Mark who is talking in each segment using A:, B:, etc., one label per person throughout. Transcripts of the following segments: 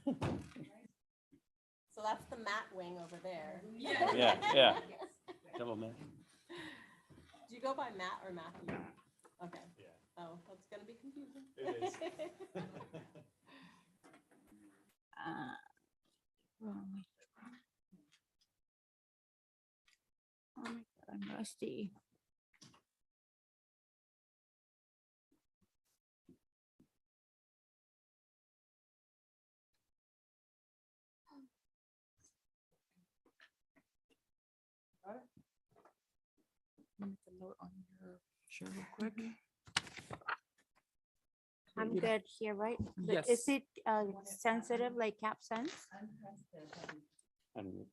A: So that's the Matt wing over there.
B: Yeah. Double man.
A: Do you go by Matt or Matthew? Okay.
C: Yeah.
A: Oh, that's gonna be confusing.
C: It is.
D: Oh my God, I'm rusty. Make a note on your share real quick. I'm good here, right? But is
E: Yes.
D: it sensitive like cap sense?
B: And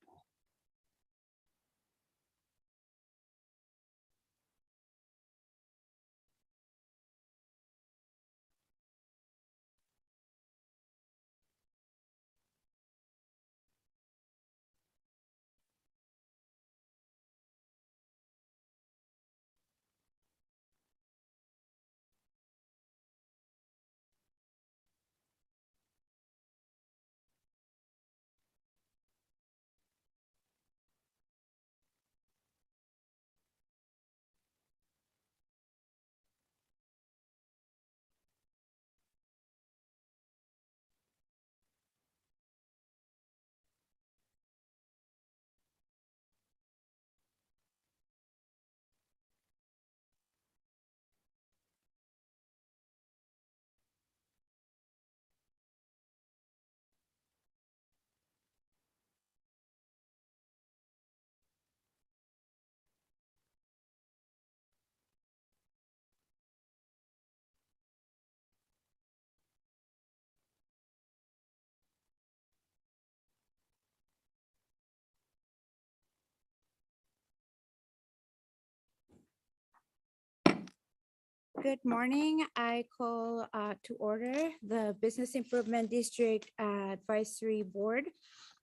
D: Good morning. I call to order the Business Improvement District Advisory Board.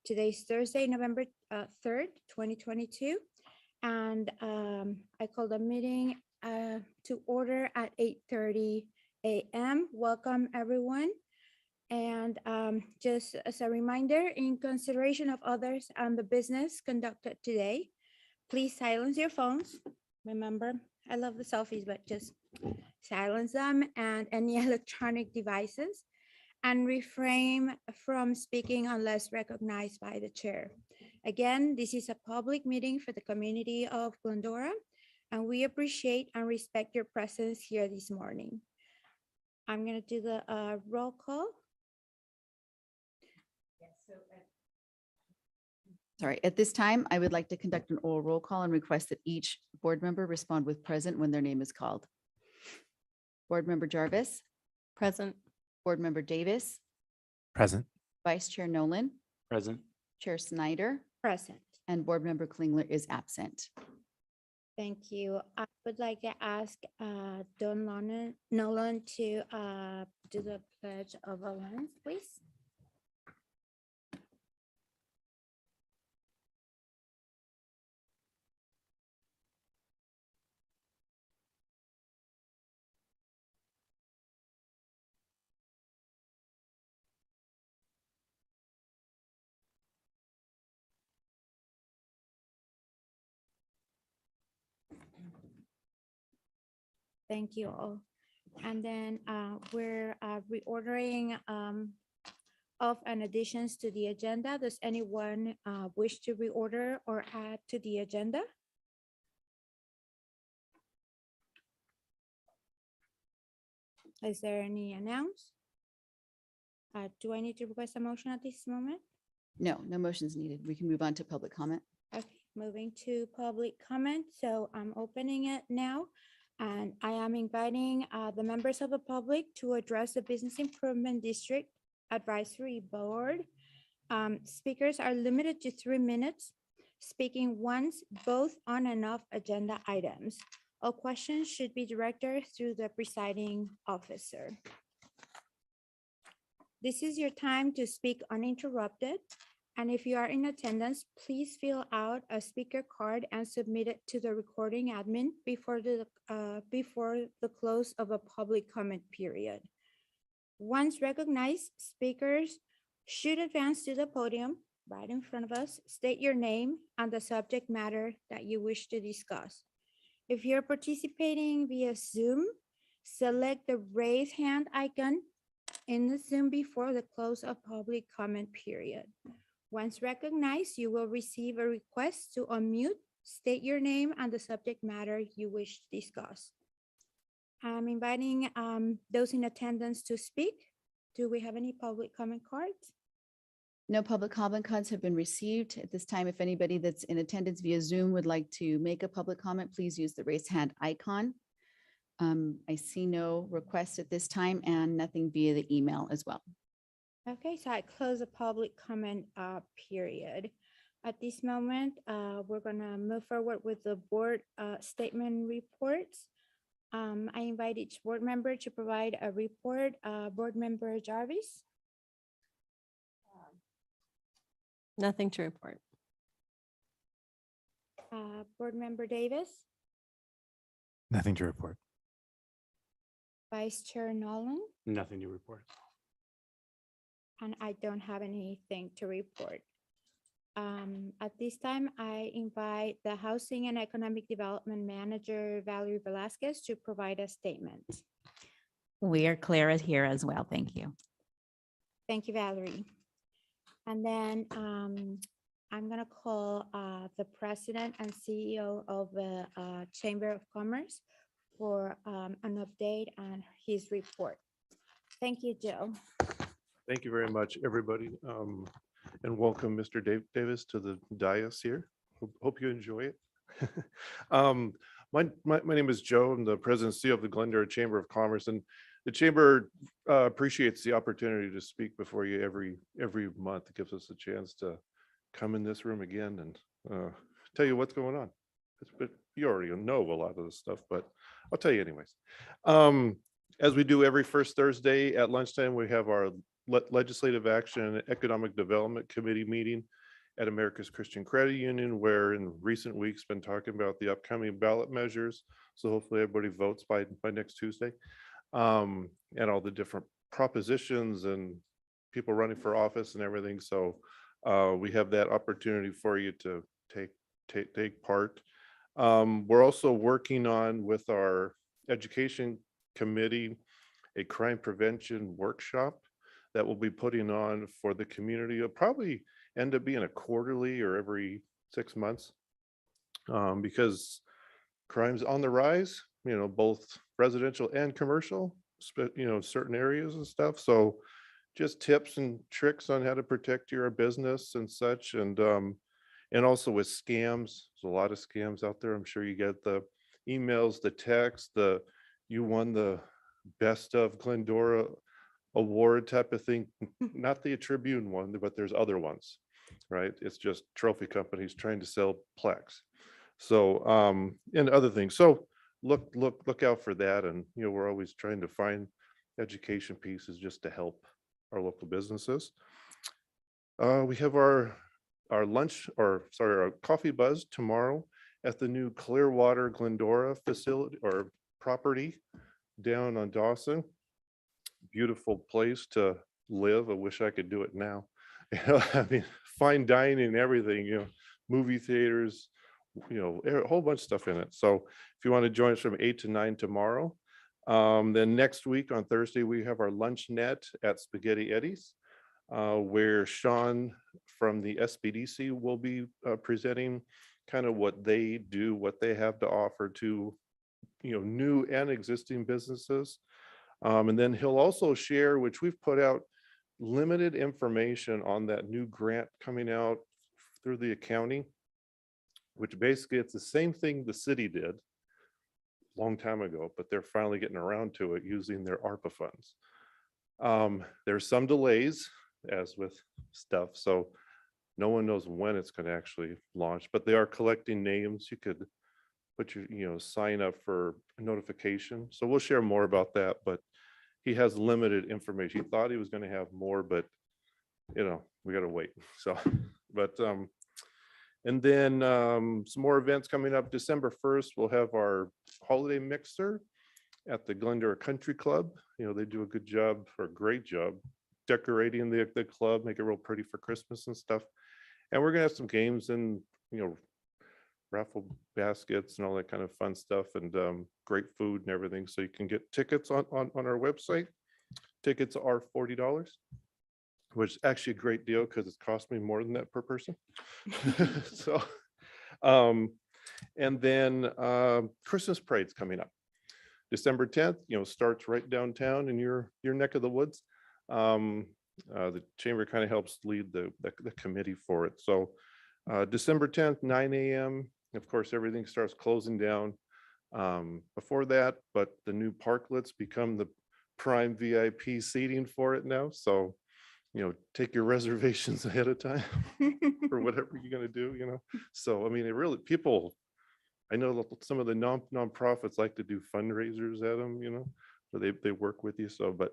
D: Today's Thursday, November 3rd, 2022. And I call the meeting to order at 8:30 a.m. Welcome, everyone. And just as a reminder, in consideration of others and the business conducted today, please silence your phones. Remember, I love the selfies, but just silence them and any electronic devices, and refrain from speaking unless recognized by the chair. Again, this is a public meeting for the community of Glendora, and we appreciate and respect your presence here this morning. I'm going to do the roll call.
F: Sorry, at this time, I would like to conduct an oral roll call and request that each board member respond with present when their name is called. Board Member Jarvis,
A: Present.
F: Board Member Davis,
C: Present.
F: Vice Chair Nolan,
B: present.
F: Chair Snyder,
D: Present.
F: and Board Member Klingler is absent.
D: Thank you. I would like to ask Don Nolan to do the Pledge of Allegiance, please. Thank you all. And then we're reordering of an additions to the agenda. Does anyone wish to reorder or add to the agenda? Is there any announce? Do I need to request a motion at this moment?
F: No, no motions needed. We can move on to public comment.
D: Okay, moving to public comment. So I'm opening it now. And I am inviting the members of the public to address the Business Improvement District Advisory Board. Speakers are limited to 3 minutes, speaking once, both on and off agenda items. All questions should be directed through the presiding officer. This is your time to speak uninterrupted. And if you are in attendance, please fill out a speaker card and submit it to the recording admin before the close of a public comment period. Once recognized, speakers should advance to the podium right in front of us. State your name and the subject matter that you wish to discuss. If you're participating via Zoom, select the raise hand icon in the Zoom before the close of public comment period. Once recognized, you will receive a request to unmute, state your name and the subject matter you wish to discuss. I'm inviting those in attendance to speak. Do we have any public comment cards?
F: No public comment cards have been received. At this time, if anybody that's in attendance via Zoom would like to make a public comment, please use the raise hand icon. I see no requests at this time and nothing via the email as well.
D: Okay, so I close the public comment period. At this moment, we're gonna move forward with the board statement reports. I invite each board member to provide a report. Board Member Jarvis,
A: Nothing to report.
D: Board Member Davis,
C: Nothing to report.
D: Vice Chair Nolan,
B: Nothing to report.
D: and I don't have anything to report. At this time, I invite the Housing and Economic Development Manager, Valerie Velasquez, to provide a statement.
E: We are clear as here as well. Thank you.
D: Thank you, Valerie. And then I'm gonna call the President and CEO of the Chamber of Commerce for an update on his report. Thank you, Joe.
G: Thank you very much, everybody. And welcome, Mr. Davis, to the dais here. Hope you enjoy it. My name is Joe. I'm the president and CEO of the Glendora Chamber of Commerce, and the chamber appreciates the opportunity to speak before you every month. It gives us a chance to come in this room again and tell you what's going on. But you already know a lot of this stuff, but I'll tell you anyways. As we do every first Thursday at lunchtime, we have our Legislative Action and Economic Development Committee meeting at America's Christian Credit Union, where in recent weeks been talking about the upcoming ballot measures. So hopefully everybody votes by next Tuesday. And all the different propositions and people running for office and everything. So we have that opportunity for you to take part. We're also working on with our education committee, a crime prevention workshop that we'll be putting on for the community. It'll probably end up being a quarterly or every 6 months because crime's on the rise, both residential and commercial, certain areas and stuff. So just tips and tricks on how to protect your business and such. And also with scams, there's a lot of scams out there. I'm sure you get the emails, the text, you won the Best of Glendora award type of thing. Not the Tribune one, but there's other ones, right? It's just trophy companies trying to sell plaques. So and other things. So look out for that. And we're always trying to find education pieces just to help our local businesses. We have our coffee buzz tomorrow at the new Clearwater Glendora facility or property down on Dawson. Beautiful place to live. I wish I could do it now. I mean, fine dining and everything, movie theaters, a whole bunch of stuff in it. So if you want to join us from 8 to 9 tomorrow, then next week on Thursday, we have our lunch net at Spaghetti Eddie's, where Sean from the SBDC will be presenting kind of what they do, what they have to offer to, new and existing businesses. And then he'll also share, which we've put out limited information on that new grant coming out through the county, which basically it's the same thing the city did a long time ago, but they're finally getting around to it using their ARPA funds. There's some delays as with stuff, so no one knows when it's going to actually launch, but they are collecting names. You could put your, sign up for notification. So we'll share more about that, but he has limited information. He thought he was going to have more, but we got to wait. So, but, and then some more events coming up. December 1st, we'll have our holiday mixer at the Glendora Country Club. They do a good job or a great job decorating the club, make it real pretty for Christmas and stuff. And we're gonna have some games and, raffle baskets and all that kind of fun stuff, and great food and everything. So you can get tickets on our website. Tickets are $40, which is actually a great deal because it's cost me more than that per person. So, and then Christmas parade's coming up. December 10th, starts right downtown in your neck of the woods. The chamber kind of helps lead the committee for it. So December 10th, 9 a.m. Of course, everything starts closing down before that, but the new parklets become the prime VIP seating for it now. So, take your reservations ahead of time for whatever you're going to do, So, I mean, it really, people, I know some of the nonprofits like to do fundraisers at them, so they work with you. So, but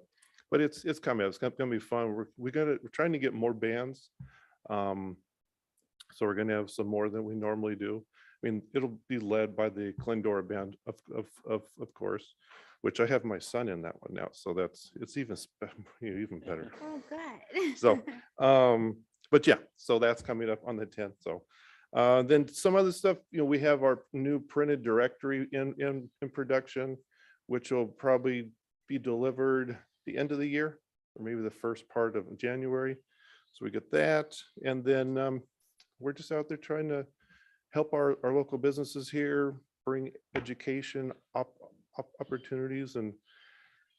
G: it's coming. It's going to be fun. We're trying to get more bands. So we're going to have some more than we normally do. I mean, it'll be led by the Glendora band, of course, which I have my son in that one now. So it's even better.
D: Oh, good.
G: So, but yeah, so that's coming up on the 10th. So then some other stuff, we have our new printed directory in production, which will probably be delivered the end of the year or maybe the first part of January. So we get that. And then we're just out there trying to help our local businesses here, bring education opportunities, and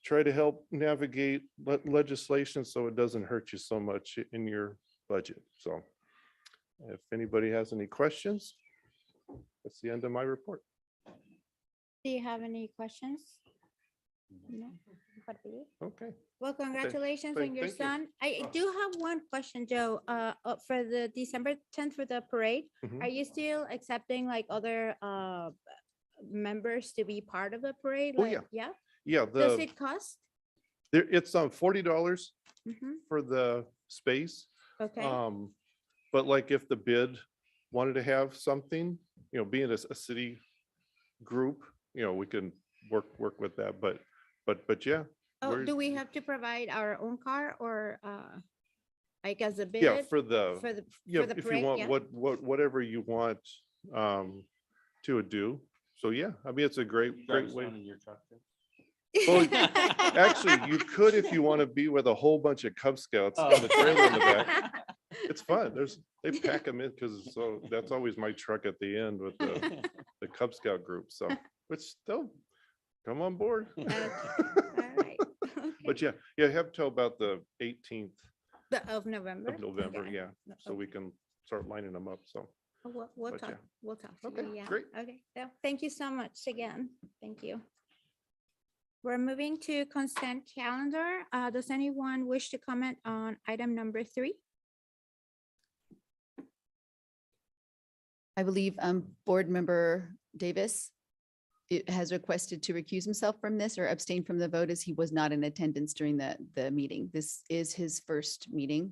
G: try to help navigate legislation so it doesn't hurt you so much in your budget. So if anybody has any questions, that's the end of my report.
D: Do you have any questions? No?
G: Okay.
D: Well, congratulations on your
G: thank you.
D: son. I do have one question, Joe, for the December 10th for the parade.
G: Mhm.
D: Are you still accepting like other members to be part of the parade?
G: Oh,
D: Like,
G: yeah.
D: Yeah?
G: Yeah,
D: Does it cost?
G: it's $40
D: Mhm.
G: for the space.
D: Okay,
G: But like if the bid wanted to have something, being a city group, we can work with that, but yeah.
D: oh,
G: we're-
D: do we have to provide our own car or like as a bid?
G: Yeah, for the,
D: For the,
G: yeah,
D: for the
G: if you
D: parade,
G: want,
D: yeah?
G: whatever you want to do. So yeah, I mean, it's a great way. Well, Actually, you could if you want to be with a whole bunch of Cub Scouts in the trailer in the back. It's fun. They pack them in because so that's always my truck at the end with the Cub Scout group. So, which still come on board.
D: Okay, all right,
G: But
D: okay.
G: yeah, you have till about the 18th
D: Of November?
G: of November.
D: Okay.
G: Yeah, so we can start lining them up. So,
D: We'll
G: but
D: talk,
G: yeah.
D: we'll talk. to
G: Okay,
D: you, yeah.
G: great.
D: Okay, so thank you so much again. Thank you. We're moving to consent calendar. Does anyone wish to comment on item number 3?
F: I believe Board Member Davis has requested to recuse himself from this or abstain from the vote as he was not in attendance during the meeting. This is his first meeting.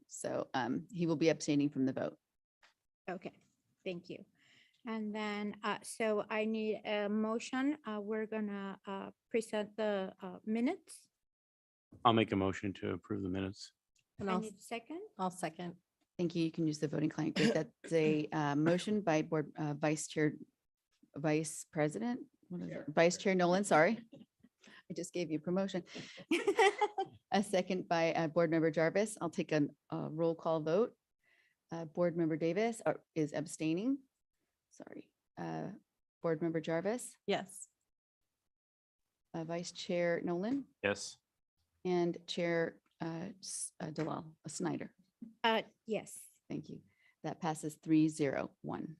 F: So he will be abstaining from the vote.
D: Okay, thank you. And then, so I need a motion. We're gonna present the minutes.
B: I'll make a motion to approve the minutes.
A: And
D: I
A: I'll,
D: need a second.
A: I'll second.
F: Thank you. You can use the voting client. Great. That's a motion by Vice President, what is it? Vice Chair Nolan, sorry. I just gave you promotion. A second by Board Member Jarvis. I'll take a roll call vote. Board Member Davis is abstaining. Sorry. Board Member Jarvis,
A: Yes.
F: Vice Chair Nolan,
B: Yes.
F: and Chair Dalal Snyder.
D: Yes.
F: Thank you. That passes 3-0-1.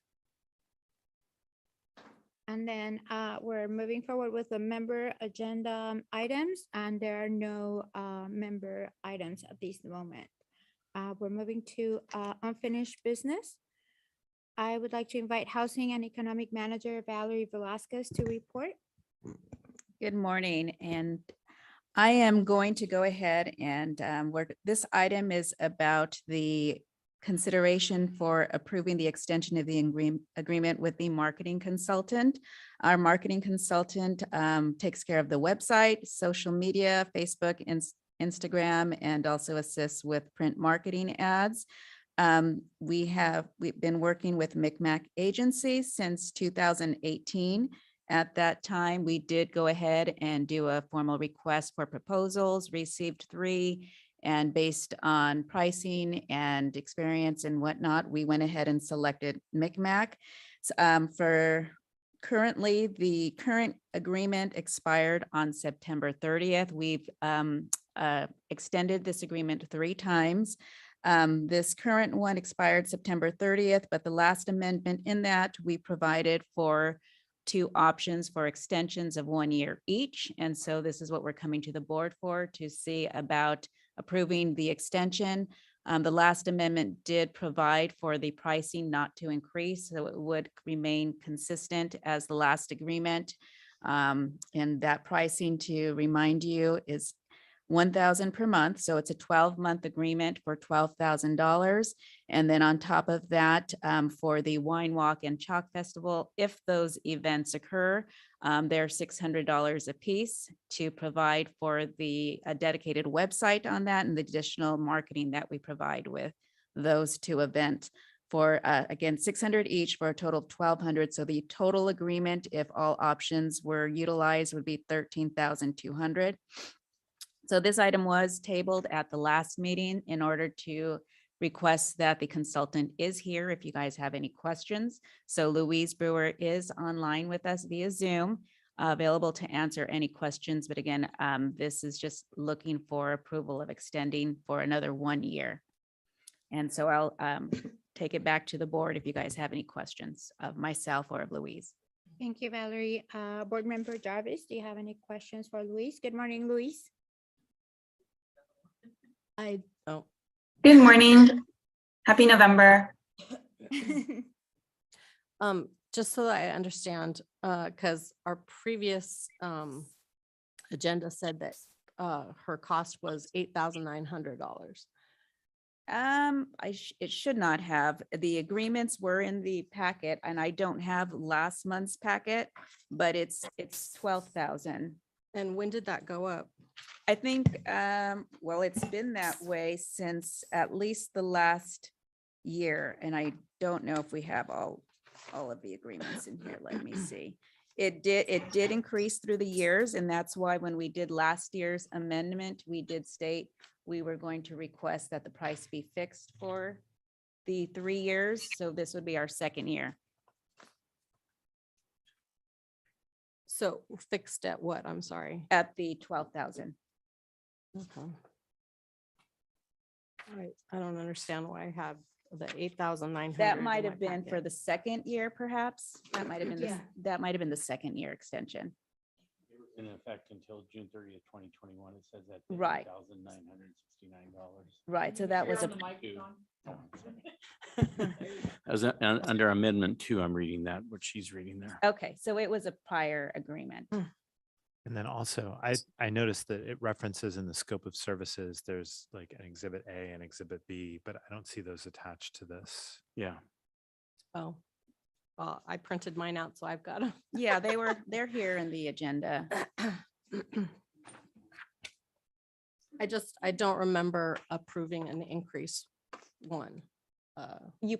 D: And then we're moving forward with the member agenda items, and there are no member items at this moment. We're moving to unfinished business. I would like to invite Housing and Economic Manager Valerie Velasquez to report.
E: Good morning, and I am going to go ahead and this item is about the consideration for approving the extension of the agreement with the marketing consultant. Our marketing consultant takes care of the website, social media, Facebook, Instagram, and also assists with print marketing ads. We've been working with Micmac Agency since 2018. At that time, we did go ahead and do a formal request for proposals, received 3, and based on pricing and experience and whatnot, we went ahead and selected Micmac. For currently, the current agreement expired on September 30th. We've extended this agreement 3 times. This current one expired September 30th, but the last amendment in that, we provided for 2 options for extensions of 1 year each. And so this is what we're coming to the board for, to see about approving the extension. The last amendment did provide for the pricing not to increase, so it would remain consistent as the last agreement. And that pricing, to remind you, is $1,000 per month. So it's a 12-month agreement for $12,000. And then on top of that, for the Wine Walk and Chalk Festival, if those events occur, they're $600 a piece to provide for a dedicated website on that and the additional marketing that we provide with those 2 events. For again, $600 each for a total of $1,200. So the total agreement, if all options were utilized, would be $13,200. So this item was tabled at the last meeting in order to request that the consultant is here if you guys have any questions. So Louise Brewer is online with us via Zoom, available to answer any questions. But again, this is just looking for approval of extending for another 1 year. And so I'll take it back to the board if you guys have any questions of myself or of Louise.
D: Thank you, Valerie. Board Member Jarvis, do you have any questions for Luis? Good morning, Luis.
A: I don't.
H: Good morning. Happy November.
A: Just so that I understand, because our previous agenda said that her cost was $8,900.
E: It should not have. The agreements were in the packet, and I don't have last month's packet, but it's 12,000.
A: And when did that go up?
E: I think, well, it's been that way since at least the last year, and I don't know if we have all of the agreements in here. Let me see. It did increase through the years, and that's why when we did last year's amendment, we did state we were going to request that the price be fixed for the 3 years. So this would be our 2nd year.
A: So fixed at what? I'm sorry.
E: At the 12,000.
A: Okay. All right. I don't understand why I have the 8,900.
E: That might have been for the 2nd year, perhaps. That might have been,
D: Yeah.
E: that might have been the 2nd year extension.
B: In effect until June 30th, 2021. It says that.
E: Right.
B: $1,969.
E: Right, so that was a,
B: As under Amendment 2, I'm reading that, what she's reading there.
E: okay, so it was a prior agreement.
C: And then also, I noticed that it references in the scope of services, there's like an Exhibit A and Exhibit B, but I don't see those attached to this.
B: Yeah.
A: Oh, well, I printed mine out, so I've got them.
E: Yeah, they're here in the agenda.
A: I don't remember approving an increase one.
E: You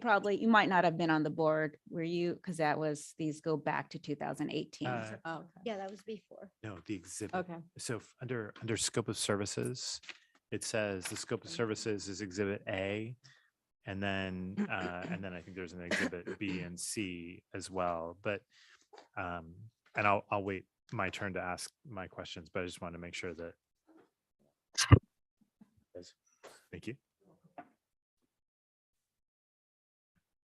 E: might not have been on the board, were you? Because these go back to 2018.
A: Okay.
D: Yeah, that was before.
C: No, the exhibit.
A: Okay.
C: So under scope of services, it says the scope of services is Exhibit A. And then I think there's an Exhibit B and C as well. But and I'll wait my turn to ask my questions, but I just want to make sure that. Thank you.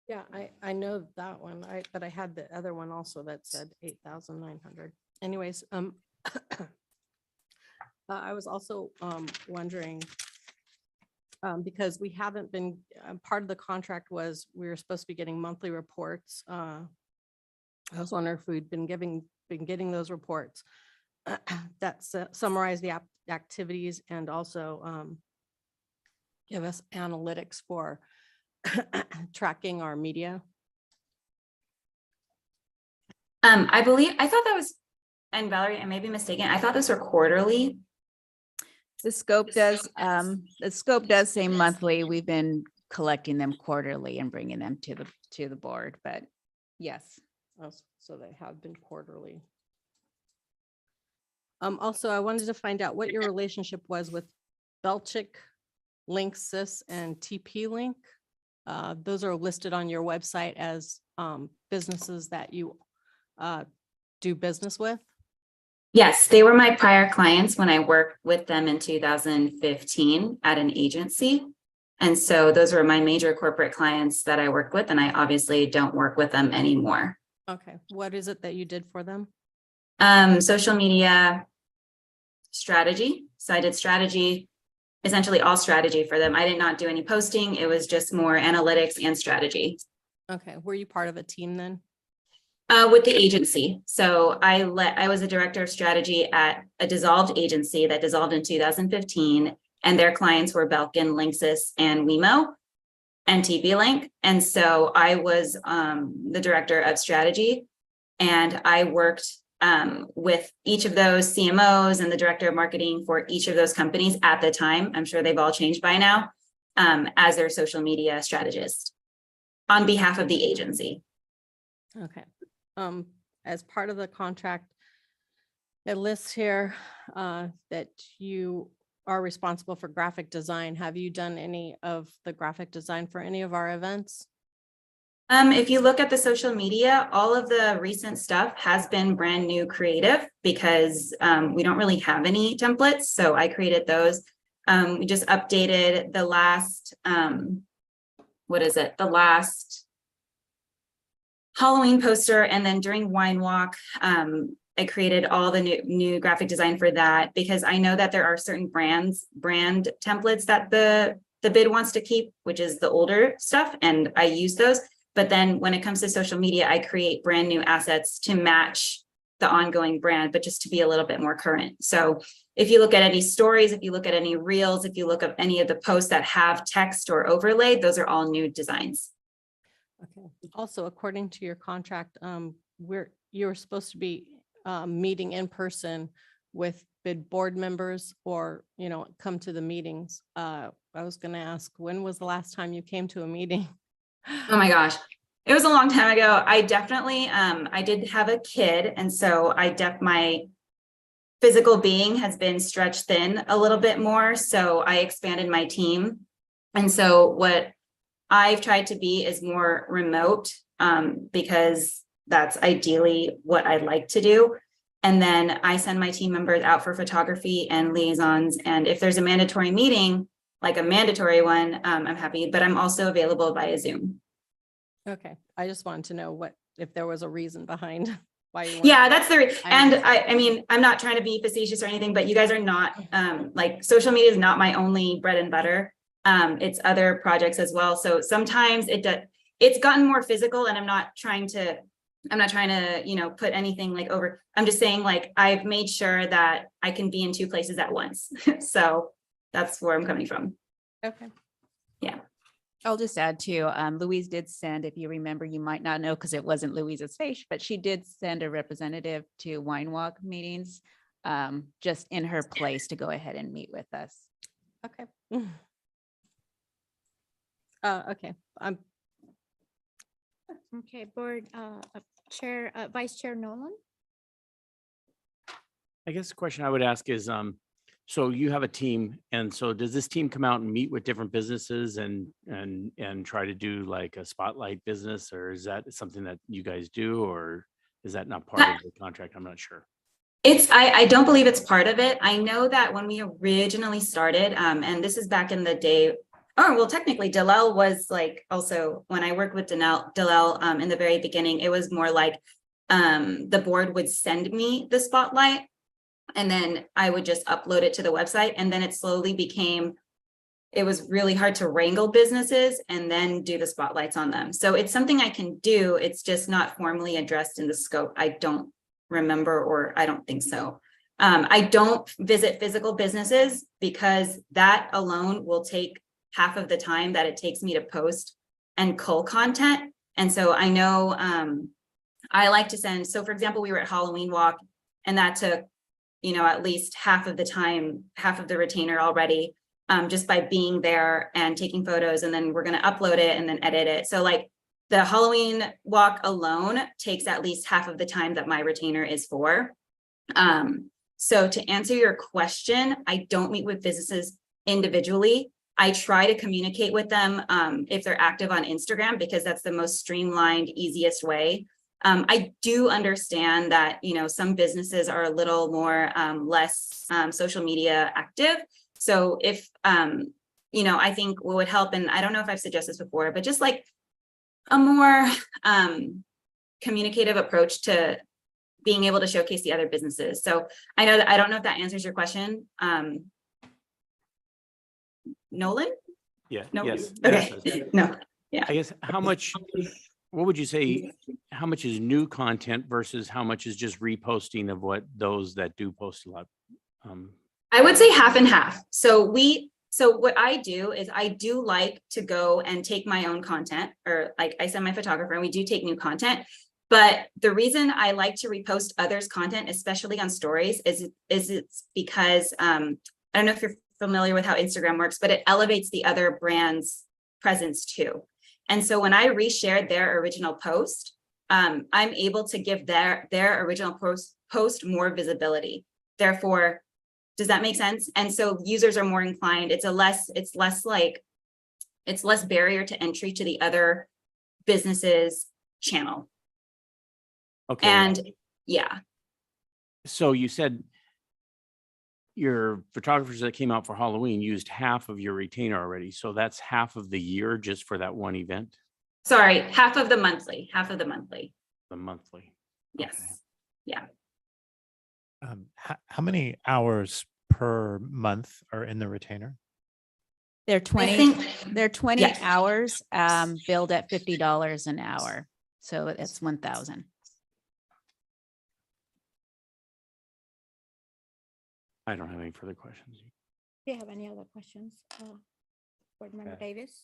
A: Yeah, I know that one, but I had the other one also that said 8,900. Anyways, I was also wondering, because we haven't been, part of the contract was we were supposed to be getting monthly reports. I was wondering if we'd been getting those reports that summarize the activities and also give us analytics for tracking our media.
H: I thought that was, and Valerie, I may be mistaken, I thought those were quarterly.
E: The scope does say monthly. We've been collecting them quarterly and bringing them to the board, but yes.
A: Oh, so they have been quarterly. Also, I wanted to find out what your relationship was with Belchick, Linksys, and TP Link. Those are listed on your website as businesses that you do business with.
H: Yes, they were my prior clients when I worked with them in 2015 at an agency. And so those were my major corporate clients that I worked with, and I obviously don't work with them anymore.
A: Okay, what is it that you did for them?
H: Social media strategy. So I did strategy, essentially all strategy for them. I did not do any posting. It was just more analytics and strategy.
A: Okay, were you part of a team then?
H: With the agency. So I was a director of strategy at a dissolved agency that dissolved in 2015, and their clients were Belkin, Linksys, and Wemo and TP Link. And so I was the director of strategy, and I worked with each of those CMOs and the director of marketing for each of those companies at the time. I'm sure they've all changed by now, as their social media strategist on behalf of the agency.
A: Okay. As part of the contract, it lists here that you are responsible for graphic design. Have you done any of the graphic design for any of our events?
H: If you look at the social media, all of the recent stuff has been brand new creative because we don't really have any templates. So I created those. We just updated the last, the last Halloween poster. And then during Wine Walk, I created all the new graphic design for that because I know that there are certain brand templates that the bid wants to keep, which is the older stuff. And I use those. But then when it comes to social media, I create brand new assets to match the ongoing brand, but just to be a little bit more current. So if you look at any stories, if you look at any reels, if you look at any of the posts that have text or overlay, those are all new designs.
A: Okay. Also, according to your contract, you're supposed to be meeting in person with bid board members or, come to the meetings. I was going to ask, when was the last time you came to a meeting?
H: Oh my gosh. It was a long time ago. I definitely, I did have a kid. And so my physical being has been stretched thin a little bit more. So I expanded my team. And so what I've tried to be is more remote because that's ideally what I'd like to do. And then I send my team members out for photography and liaisons. And if there's a mandatory meeting, like a mandatory one, I'm happy, but I'm also available via Zoom.
A: Okay. I just wanted to know if there was a reason behind why you.
H: Yeah, that's and
A: understand.
H: I mean, I'm not trying to be facetious or anything, but you guys are not, like social media is not my only bread and butter. It's other projects as well. So sometimes it's gotten more physical, and I'm not trying to, put anything like over. I'm just saying, like, I've made sure that I can be in two places at once. So that's where I'm coming from.
A: Okay.
H: Yeah.
E: I'll just add too, Louise did send, if you remember, you might not know because it wasn't Louise's face, but she did send a representative to Wine Walk meetings just in her place to go ahead and meet with us.
A: Okay. Okay.
D: Okay, board chair, Vice Chair Nolan.
B: I guess the question I would ask is, so you have a team, and so does this team come out and meet with different businesses and try to do like a spotlight business, or is that something that you guys do, or is that not part of the contract? I'm not sure.
H: I don't believe it's part of it. I know that when we originally started, and this is back in the day, technically Dalel was like, also when I worked with Dalel in the very beginning, it was more like the board would send me the spotlight and then I would just upload it to the website. And then it slowly became, it was really hard to wrangle businesses and then do the spotlights on them. So it's something I can do. It's just not formally addressed in the scope. I don't remember, or I don't think so. I don't visit physical businesses because that alone will take half of the time that it takes me to post and cull content. And so I know I like to send, so for example, we were at Halloween Walk and that took, at least half of the time, half of the retainer already, just by being there and taking photos, and then we're going to upload it and then edit it. So like the Halloween walk alone takes at least half of the time that my retainer is for. So to answer your question, I don't meet with businesses individually. I try to communicate with them if they're active on Instagram, because that's the most streamlined, easiest way. I do understand that, some businesses are a little more less social media active. So if, I think what would help, and I don't know if I've suggested this before, but just like a more communicative approach to being able to showcase the other businesses. So I don't know if that answers your question. Nolan?
B: Yeah.
H: No.
B: Yes.
H: Okay.
B: yes.
H: No.
B: I guess what would you say, how much is new content versus how much is just reposting of what those that do post a lot?
H: I would say half and half. So what I do is I do like to go and take my own content, or like I send my photographer and we do take new content. But the reason I like to repost others' content, especially on stories, is it's because I don't know if you're familiar with how Instagram works, but it elevates the other brand's presence too. And so when I reshared their original post, I'm able to give their original post more visibility. Therefore, does that make sense? And so users are more inclined. It's less barrier to entry to the other business's channel.
B: Okay.
H: And yeah.
B: So you said your photographers that came out for Halloween used half of your retainer already. So that's half of the year just for that one event?
H: Sorry, half of the monthly.
B: The monthly.
H: Yes.
B: Okay.
H: Yeah.
C: How many hours per month are in the retainer?
E: They're
H: I
E: 20,
H: think,
E: they're 20
H: yes.
E: hours, billed at $50 an hour. So it's 1,000.
B: I don't have any further questions.
D: Do you have any other questions? Board Member
C: Okay.
D: Davis?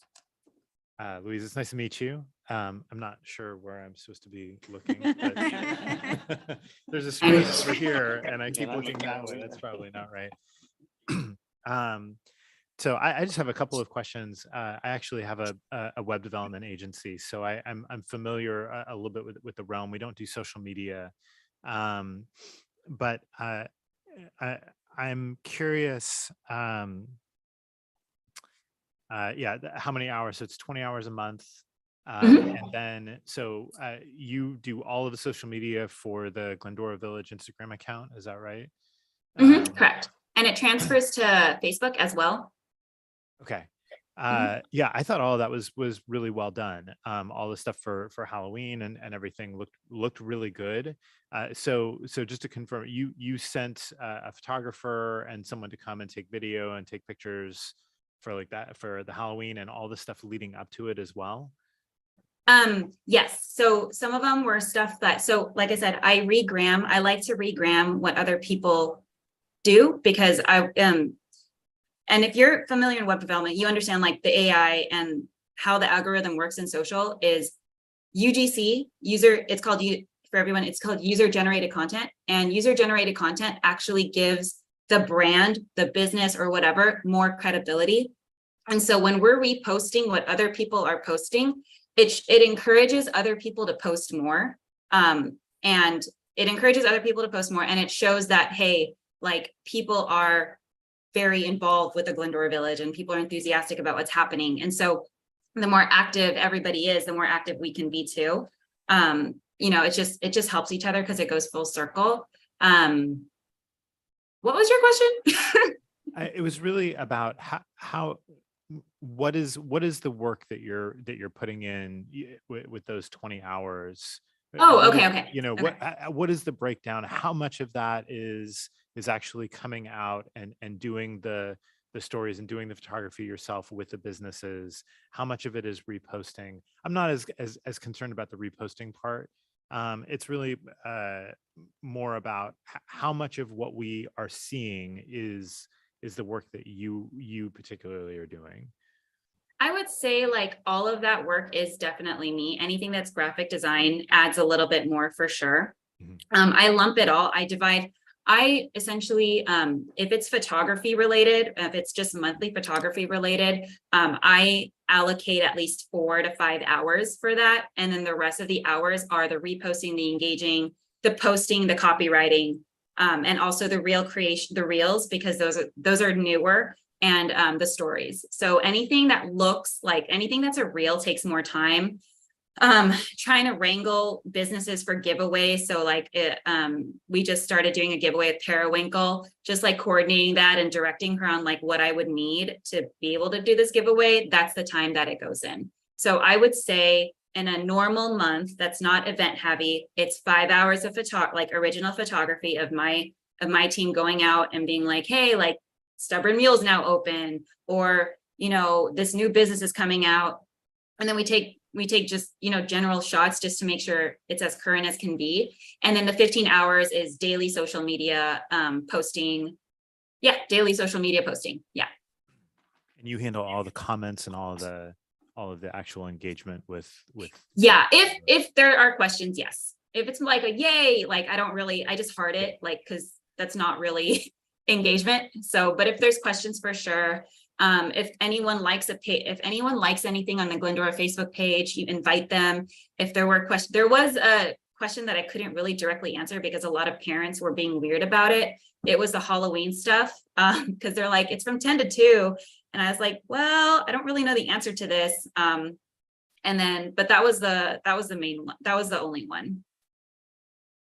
C: Louise, it's nice to meet you. I'm not sure where I'm supposed to be looking, but there's a screen over here and I keep looking that way. That's probably not right. So I just have a couple of questions. I actually have a web development agency, so I'm familiar a little bit with the realm. We don't do social media, but I'm curious. How many hours? So it's 20 hours a month. And then, so you do all of the social media for the Glendora Village Instagram account. Is that right?
H: Correct. And it transfers to Facebook as well.
C: Okay. Yeah, I thought all of that was really well done. All the stuff for Halloween and everything looked really good. So just to confirm, you sent a photographer and someone to come and take video and take pictures for like that for the Halloween and all the stuff leading up to it as well?
H: Yes. So some of them were stuff so like I said, I like to regram what other people do, because and if you're familiar in web development, you understand like the AI and how the algorithm works in social is UGC, for everyone, it's called user generated content, and user generated content actually gives the brand, the business or whatever, more credibility. And so when we're reposting what other people are posting, it encourages other people to post more. And it shows that, hey, like people are very involved with the Glendora Village and people are enthusiastic about what's happening. And so the more active everybody is, the more active we can be too. It just helps each other because it goes full circle. What was your question?
C: It was really about what is the work that you're putting in with those 20 hours?
H: Oh, okay.
C: What is the breakdown? How much of that is actually coming out and doing the stories and doing the photography yourself with the businesses? How much of it is reposting? I'm not as concerned about the reposting part. It's really more about how much of what we are seeing is the work that you particularly are doing.
H: I would say like all of that work is definitely me. Anything that's graphic design adds a little bit more for sure.
C: Mhm.
H: I lump it all. I divide I essentially, if it's photography related, if it's just monthly photography related, I allocate at least 4 to 5 hours for that. And then the rest of the hours are the reposting, the engaging, the posting, the copywriting, and also the reel creation, the reels, because those are newer, and the stories. So anything that looks like anything that's a reel takes more time. Trying to wrangle businesses for giveaways. So like we just started doing a giveaway with Periwinkle, just like coordinating that and directing her on like what I would need to be able to do this giveaway. That's the time that it goes in. So I would say in a normal month that's not event heavy, it's 5 hours of original photography of my team going out and being like, hey, like Stubborn Mule's now open, or this new business is coming out. And then we take just, general shots just to make sure it's as current as can be. And then the 15 hours is daily social media posting. Yeah, daily social media posting. Yeah.
C: And you handle all the comments and all of the actual engagement with.
H: Yeah, if there are questions, yes. If it's like a yay, like I just heart it, like, because that's not really engagement. So, but if there's questions, for sure. If anyone likes anything on the Glendora Facebook page, you invite them. If there were questions, there was a question that I couldn't really directly answer because a lot of parents were being weird about it. It was the Halloween stuff, because they're like, it's from 10 to 2. And I was like, well, I don't really know the answer to this. But that was the main one. That was the only one.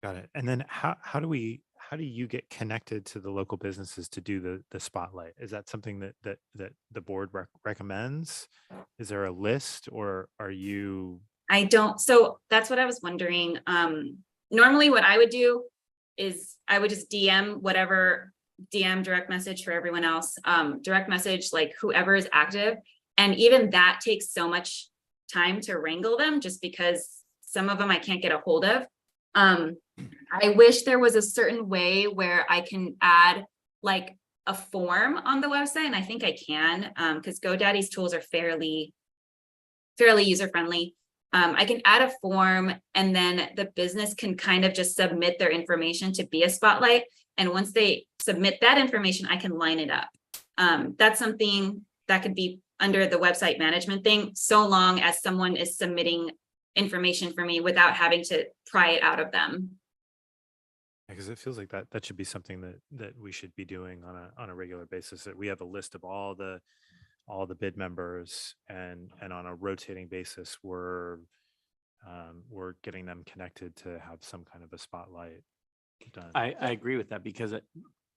C: Got it. And then how do you get connected to the local businesses to do the spotlight? Is that something that the board recommends? Is there a list, or are you?
H: I don't. So that's what I was wondering. Normally what I would do is I would just DM direct message for everyone else, direct message, like whoever is active. And even that takes so much time to wrangle them, just because some of them I can't get a hold of. I wish there was a certain way where I can add like a form on the website, and I think I can, because GoDaddy's tools are fairly user-friendly. I can add a form, and then the business can kind of just submit their information to be a spotlight. And once they submit that information, I can line it up. That's something that could be under the website management thing, so long as someone is submitting information for me without having to pry it out of them.
C: Because it feels like that should be something that we should be doing on a regular basis. That we have a list of all the bid members, and on a rotating basis, we're getting them connected to have some kind of a spotlight done.
B: I agree with that, because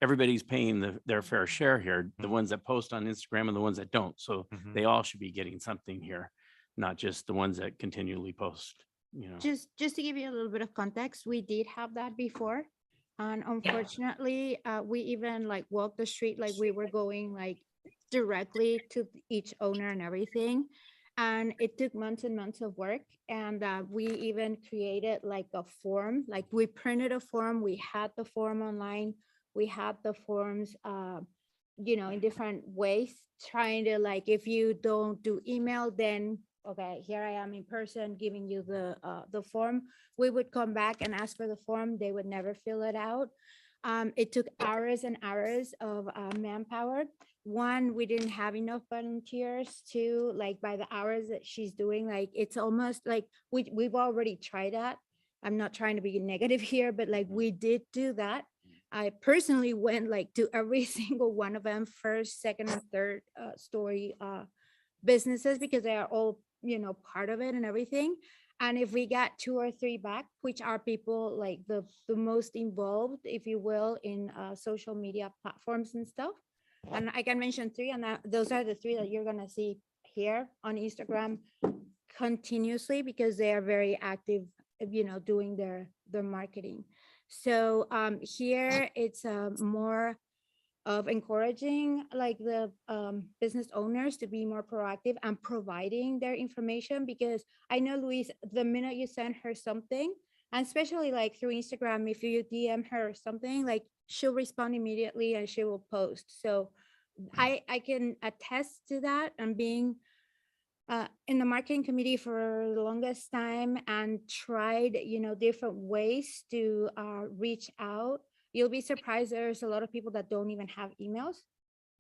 B: everybody's paying their fair share here, the
C: Mhm.
B: ones that post on Instagram and the ones that don't. So
C: Mhm.
B: they all should be getting something here, not just the ones that continually post,
D: Just to give you a little bit of context, we did have that before. And unfortunately, we even like walked the street like we were going like directly to each owner and everything. And it took months and months of work. And we even created like a form, like we printed a form, we had the form online, we had the forms, in different ways, trying to like, if you don't do email, then okay, here I am in person giving you the form. We would come back and ask for the form. They would never fill it out. It took hours and hours of manpower. One, we didn't have enough volunteers. Two, like by the hours that she's doing, like it's almost like we've already tried that. I'm not trying to be negative here, but like we did do that. I personally went like to every single one of them, first, second, and third story businesses, because they are all part of it and everything. And if we got 2 or 3 back, which are people like the most involved, if you will, in social media platforms and stuff, and I can mention 3, and those are the 3 that you're gonna see here on Instagram continuously, because they are very active, doing their marketing. So here it's more of encouraging like the business owners to be more proactive and providing their information, because I know, Luis, the minute you send her something, and especially like through Instagram, if you DM her something, like she'll respond immediately and she will post. So I can attest to that, and being in the marketing committee for the longest time and tried, different ways to reach out, you'll be surprised, there's a lot of people that don't even have emails.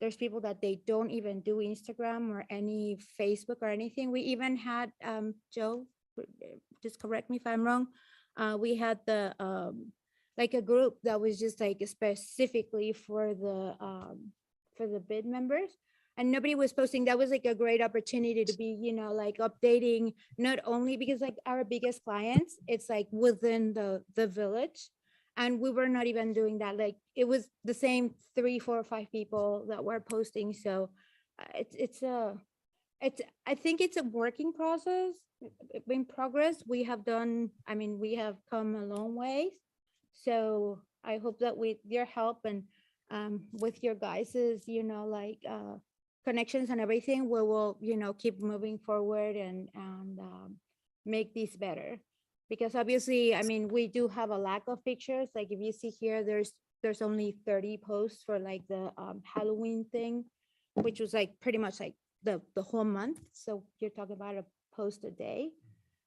D: There's people that they don't even do Instagram or any Facebook or anything. We even had, Joe, just correct me if I'm wrong. We had like a group that was just like specifically for the bid members. And nobody was posting. That was like a great opportunity to be, like updating, not only because like our biggest clients, it's like within the village. And we were not even doing that. Like it was the same 3, 4, 5 people that were posting. So I think it's a working process in progress. We have come a long way. So I hope that with your help and with your guys's, connections and everything, we will, keep moving forward and make this better. Because obviously, we do have a lack of pictures. Like if you see here, there's only 30 posts for like the Halloween thing, which was like pretty much like the whole month. So you're talking about a post a day.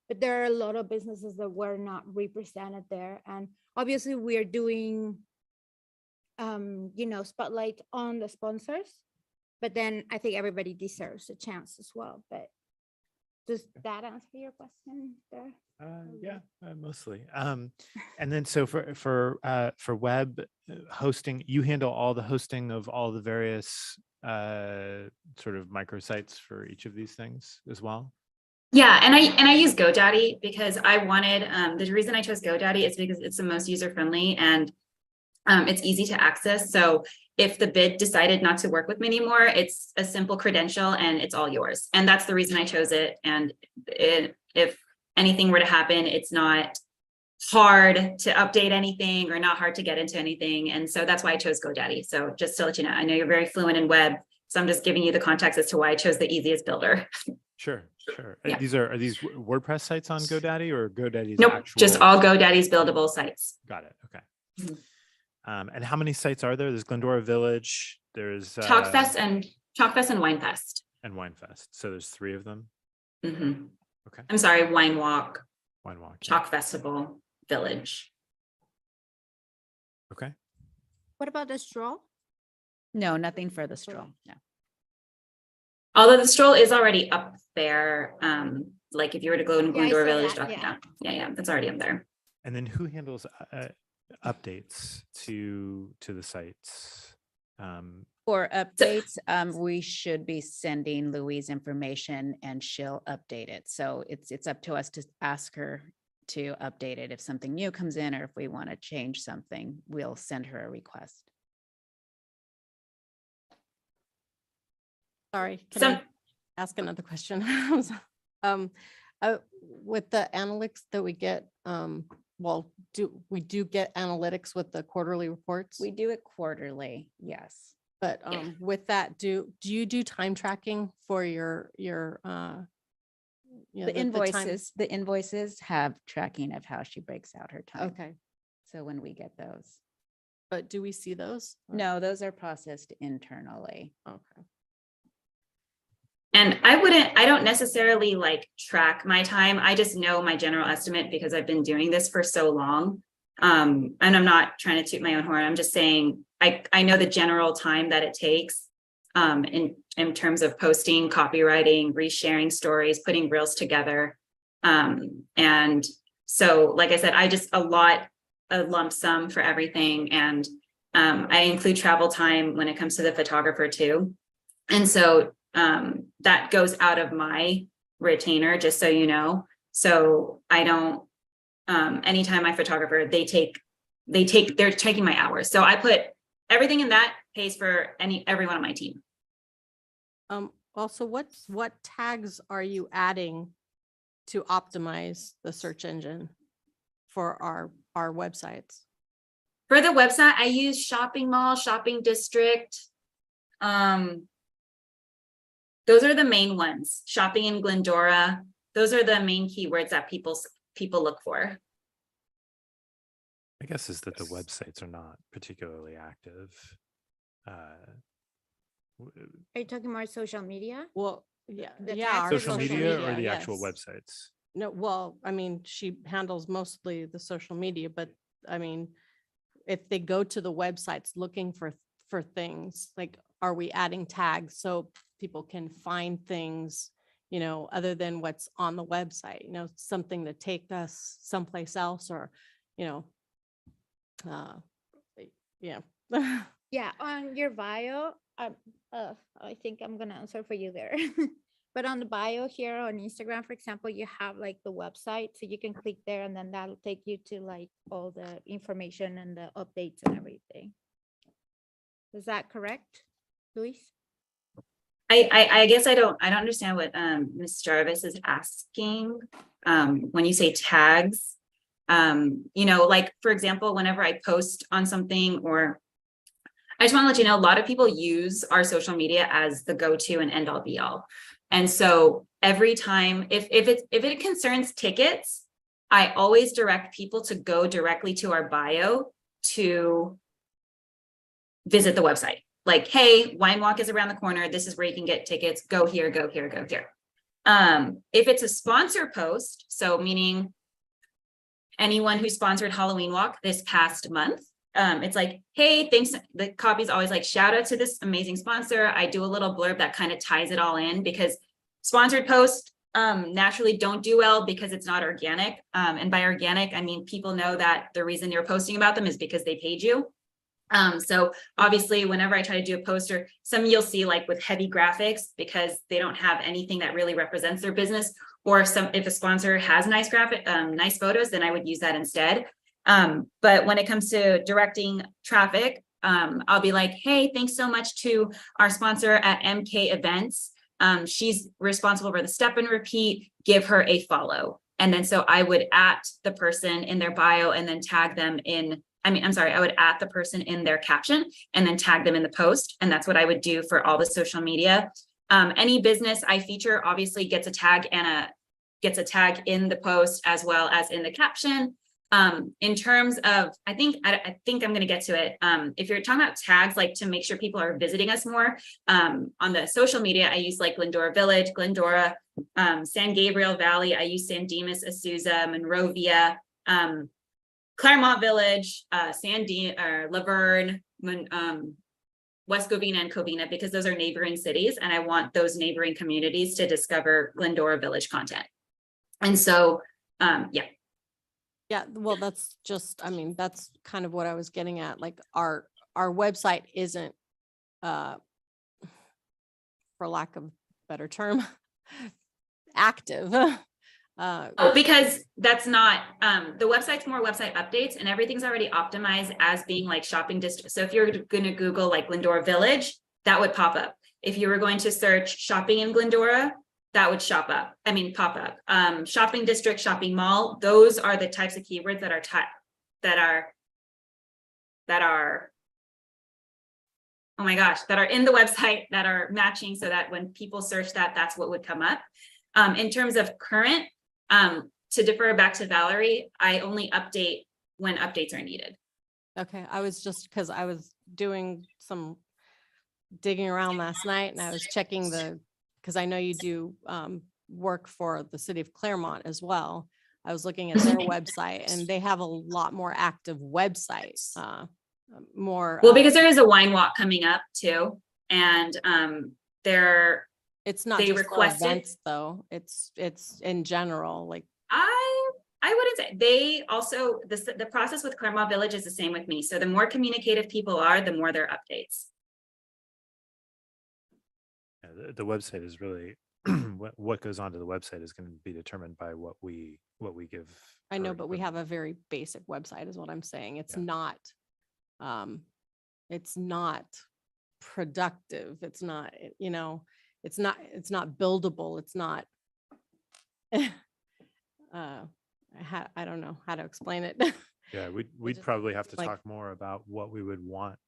D: But there are a lot of businesses that were not represented there. And obviously we're doing, spotlight on the sponsors. But then I think everybody deserves a chance as well. But does that answer your question there?
C: Yeah, mostly. And then so for web hosting, you handle all the hosting of all the various sort of microsites for each of these things as well?
H: Yeah, and I use GoDaddy because I wanted, the reason I chose GoDaddy is because it's the most user-friendly and it's easy to access. So if the bid decided not to work with me anymore, it's a simple credential and it's all yours. And that's the reason I chose it. And if anything were to happen, it's not hard to update anything or not hard to get into anything. And so that's why I chose GoDaddy. So just to let you know, I know you're very fluent in web, so I'm just giving you the context as to why I chose the easiest builder.
C: Sure.
H: Yeah.
C: Are these WordPress sites on GoDaddy or GoDaddy's
H: Nope,
C: actual?
H: just all GoDaddy's buildable sites.
C: Got it. Okay.
H: Mhm.
C: And how many sites are there? There's Glendora Village. There's
H: Chalkfest and Winefest.
C: and Winefest. So there's 3 of them.
H: Mhm.
C: Okay.
H: I'm sorry, Wine Walk,
C: Wine Walk. yeah.
H: Chalk Festival, Village.
C: Okay.
D: What about the straw?
E: No, nothing for the stroll. No.
H: Although the stroll is already up there, like if you were to go in
D: Yeah, I
H: Glendora
D: saw
H: Village,
D: that, yeah.
H: yeah, that's already up there.
C: And then who handles updates to the sites?
E: For updates, we should be sending Louise information and she'll update it. So it's up to us to ask her to update it. If something new comes in or if we want to change something, we'll send her a request.
A: Sorry, can
H: Some-
A: I ask another question? With the analytics that we get, do we get analytics with the quarterly reports?
E: We do it quarterly, yes.
A: But
H: Yeah.
A: with that, do you do time tracking for your
E: The invoices have tracking of how she breaks out her time.
A: Okay,
E: So when we get those,
A: but do we see those? Or-
E: no, those are processed internally.
A: Okay.
H: And I don't necessarily like track my time. I just know my general estimate because I've been doing this for so long. And I'm not trying to toot my own horn. I'm just saying, I know the general time that it takes in terms of posting, copywriting, resharing stories, putting reels together. And so, like I said, I just a lump sum for everything. And I include travel time when it comes to the photographer too. And so that goes out of my retainer, just so you know. So I don't, anytime my photographer, they're taking my hours. So I put everything in that pays for everyone on my team.
A: Also, what tags are you adding to optimize the search engine for our websites?
H: For the website, I use shopping mall, shopping district. Those are the main ones. Shopping in Glendora. Those are the main keywords that people look for.
C: I guess is that the websites are not particularly active.
D: Are you talking about social media?
A: Well, yeah,
D: The
A: yeah.
D: tags
A: our
D: for
C: Social media or the actual
A: yes.
C: websites?
A: No, well, I mean, she handles mostly the social media, but I mean, if they go to the websites looking for things, like, are we adding tags so people can find things, other than what's on the website, something to take us someplace else, or, yeah.
D: Yeah, on your bio, I think I'm gonna answer for you there. But on the bio here on Instagram, for example, you have like the website, so you can click there and then that'll take you to like all the information and the updates and everything. Is that correct, Luis?
H: I guess I don't understand what Ms. Jarvis is asking. When you say tags, like, for example, whenever I post on something, or I just want to let you know, a lot of people use our social media as the go-to and end all be all. And so every time, if it concerns tickets, I always direct people to go directly to our bio to visit the website. Like, hey, Wine Walk is around the corner. This is where you can get tickets. Go here, go here, go here. If it's a sponsor post, so meaning anyone who sponsored Halloween Walk this past month, it's like, hey, thanks. The copy is always like, shout out to this amazing sponsor. I do a little blurb that kind of ties it all in, because sponsored posts naturally don't do well because it's not organic. And by organic, I mean, people know that the reason you're posting about them is because they paid you. So obviously, whenever I try to do a poster, some you'll see like with heavy graphics because they don't have anything that really represents their business. Or if a sponsor has nice nice photos, then I would use that instead. But when it comes to directing traffic, I'll be like, hey, thanks so much to our sponsor at MK Events. She's responsible for the step and repeat, give her a follow. And then so I would at the person in their bio and then tag them in, I would at the person in their caption and then tag them in the post. And that's what I would do for all the social media. Any business I feature obviously gets a tag in the post as well as in the caption. In terms of, I think I'm going to get to it. If you're talking about tags, like to make sure people are visiting us more, on the social media, I use like Glendora Village, Glendora, San Gabriel Valley. I use San Dimas, Azusa, Monrovia, Claremont Village, Laverne, West Covina and Covina, because those are neighboring cities. And I want those neighboring communities to discover Glendora Village content. And so, yeah.
A: Yeah, well, that's just, that's kind of what I was getting at. Like our website isn't, for lack of a better term, active.
H: Because that's not, the website's more website updates and everything's already optimized as being like shopping district. So if you're going to Google like Glendora Village, that would pop up. If you were going to search shopping in Glendora, that would pop up. Shopping district, shopping mall, those are the types of keywords that are oh my gosh, that are in the website, that are matching, so that when people search that, that's what would come up. In terms of current, to defer back to Valerie, I only update when updates are needed.
A: Okay, I was just, because I was doing some digging around last night and I was checking because I know you do work for the city of Claremont as well. I was looking at their website and they have a lot more active websites, more.
H: Well, because there is a wine walk coming up too. And
A: it's not
H: they
A: just for
H: requested
A: events though. It's in general, like.
H: I wouldn't say. They also, the process with Claremont Village is the same with me. So the more communicative people are, the more their updates.
C: Yeah, the website is really what goes onto the website is going to be determined by what we give.
A: I know,
C: for
A: but we
C: equipment.
A: have a very basic website is what I'm saying. It's
C: Yeah.
A: not productive. It's not, it's not buildable. It's not, I don't know how to explain it.
C: Yeah, we'd
A: just
C: probably have to
A: like-
C: talk more about what we would want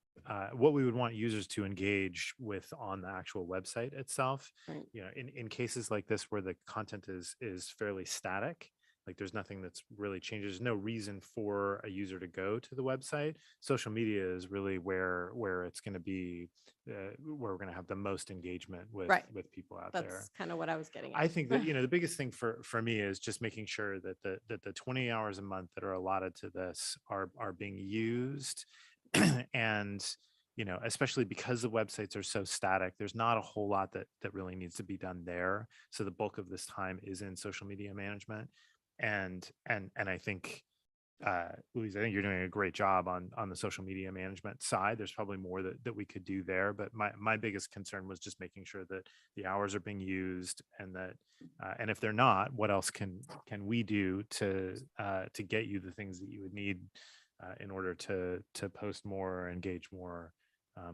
C: users to engage with on the actual website itself.
A: Right.
C: In cases like this where the content is fairly static, Like there's nothing that's really changed. There's no reason for a user to go to the website. Social media is really where it's going to be, where we're going to have the most engagement with
A: Right.
C: with people out there.
A: That's kind of what I was getting
C: I
A: at.
C: think that, the biggest thing for me is just making sure that the 20 hours a month that are allotted to this are being used. And, especially because the websites are so static, there's not a whole lot that really needs to be done there. So the bulk of this time is in social media management. And I think, Louise, I think you're doing a great job on the social media management side. There's probably more that we could do there, but my biggest concern was just making sure that the hours are being used, and that and if they're not, what else can we do to get you the things that you would need in order to post more or engage more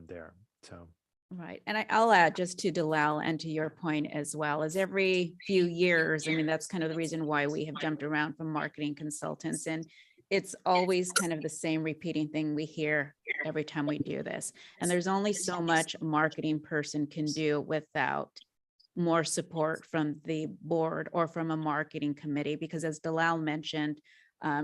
C: there. So.
E: Right. And I'll add just to Dalal and to your point as well, as every few years, I mean, that's kind of the reason why we have jumped around from marketing consultants, and it's always kind of the same repeating thing we hear every time we do this. And there's only so much a marketing person can do without more support from the board or from a marketing committee, because as Dalal mentioned,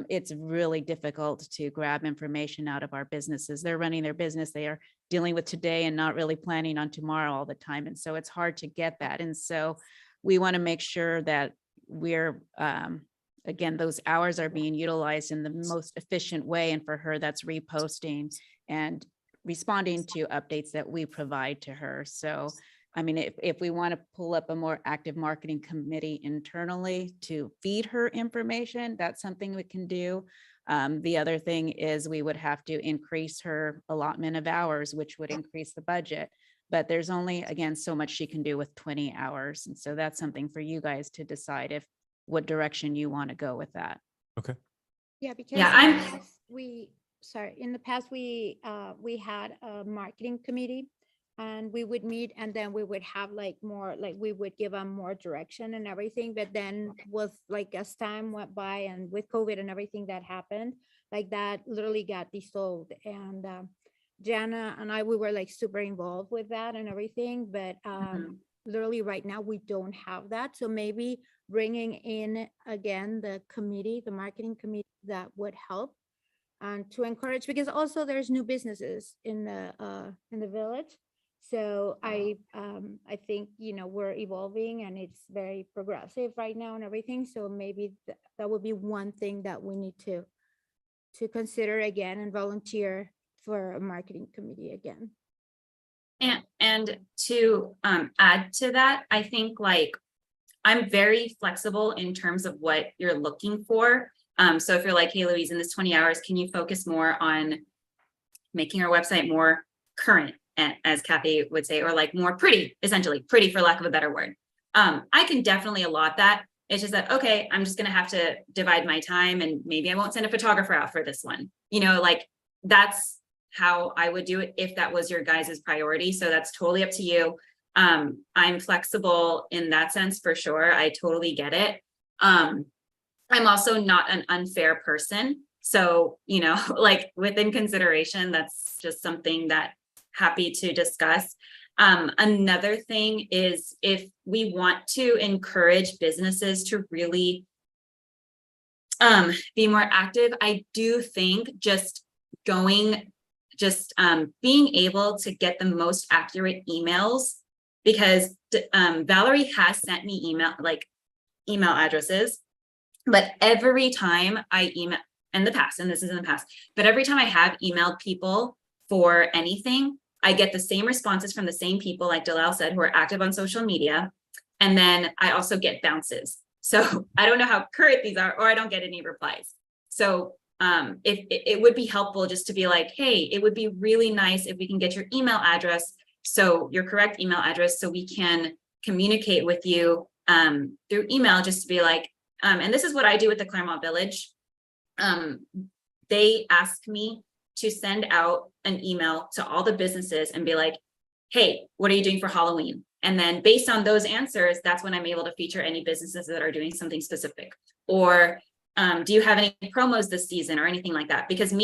E: it's really difficult to grab information out of our businesses. They're running their business. They are dealing with today and not really planning on tomorrow all the time. And so it's hard to get that. And so we want to make sure that we're, again, those hours are being utilized in the most efficient way. And for her, that's reposting and responding to updates that we provide to her. So, I mean, if we want to pull up a more active marketing committee internally to feed her information, that's something we can do. The other thing is we would have to increase her allotment of hours, which would increase the budget. But there's only, again, so much she can do with 20 hours. And so that's something for you guys to decide what direction you want to go with that.
C: Okay.
D: Yeah, because
H: Yeah,
D: in the past we had a marketing committee, and we would meet, and then we would have we would give them more direction and everything. But then as time went by, and with COVID and everything that happened, that literally got dissolved. And Jana and I, we were super involved with that and everything. But literally right now we don't have that. So maybe bringing in again the marketing committee, that would help, and to encourage, because also there's new businesses in the village. So I think, we're evolving, and it's very progressive right now and everything. So maybe that would be one thing that we need to consider again, and volunteer for a marketing committee again.
H: And to add to that, I think I'm very flexible in terms of what you're looking for. So if you're like, hey, Louise, in this 20 hours, can you focus more on making our website more current, as Kathy would say, or more pretty, essentially pretty, for lack of a better word. I can definitely allot that. It's just that, okay, I'm just going to have to divide my time, and maybe I won't send a photographer out for this one. That's how I would do it if that was your guys' priority. So that's totally up to you. I'm flexible in that sense, for sure. I totally get it. I'm also not an unfair person. So, within consideration, that's just something that happy to discuss. Another thing is, if we want to encourage businesses to really be more active, I do think being able to get the most accurate emails, because Valerie has sent me email addresses, but every time I email in the past, and this is in the past, but every time I have emailed people for anything, I get the same responses from the same people, like Dalal said, who are active on social media. And then I also get bounces. So I don't know how current these are, or I don't get any replies. So if it would be helpful just to be like, hey, it would be really nice if we can get your email address, so your correct email address, so we can communicate with you through email, just to be like, and this is what I do with the Claremont Village. They ask me to send out an email to all the businesses and be like, hey, what are you doing for Halloween? And then based on those answers, that's when I'm able to feature any businesses that are doing something specific. Or do you have any promos this season or anything like that? Because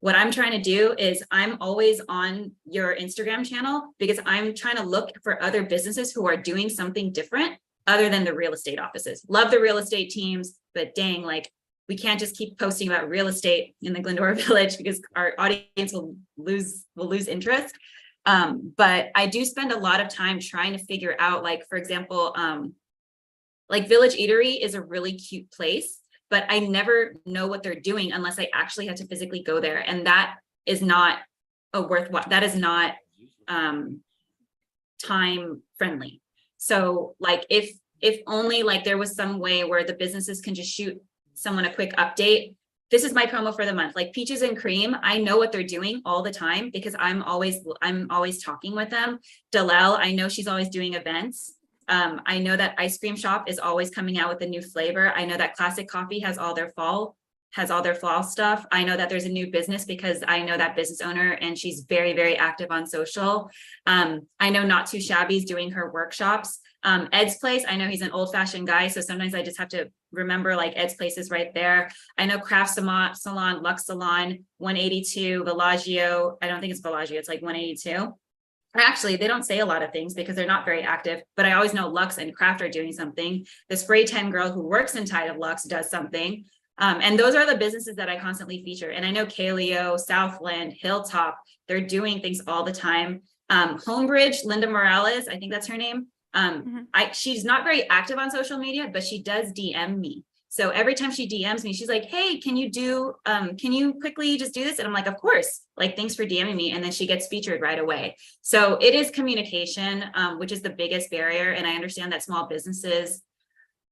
H: what I'm trying to do is I'm always on your Instagram channel, because I'm trying to look for other businesses who are doing something different other than the real estate offices. Love the real estate teams, but dang, like, we can't just keep posting about real estate in the Glendora Village because our audience will lose interest. But I do spend a lot of time trying to figure out, like, for example, like Village Eatery is a really cute place, but I never know what they're doing unless I actually had to physically go there. And that is not that is not time friendly. So like if only like there was some way where the businesses can just shoot someone a quick update. This is my promo for the month, like Peaches and Cream. I know what they're doing all the time because I'm always talking with them. Dalel, I know she's always doing events. I know that Ice Cream Shop is always coming out with a new flavor. I know that Classic Coffee has all their fall stuff. I know that there's a new business because I know that business owner and she's very, very active on social. I know Not Too Shabby is doing her workshops. Ed's Place, I know he's an old fashioned guy. So sometimes I just have to remember like Ed's Place is right there. I know Craft Salon, Lux Salon, 182, Bellagio. I don't think it's Bellagio, it's like 182. Actually, they don't say a lot of things because they're not very active, but I always know Lux and Craft are doing something. The Spray 10 girl who works in Tide of Lux does something. And those are the businesses that I constantly feature. And I know Kaleo, Southland, Hilltop, they're doing things all the time. Homebridge, Linda Morales, I think that's her name. She's not very active on social media, but she does DM me. So every time she DMs me, she's like, hey, can you quickly just do this? And I'm like, of course, like, thanks for DMing me. And then she gets featured right away. So it is communication, which is the biggest barrier. And I understand that small businesses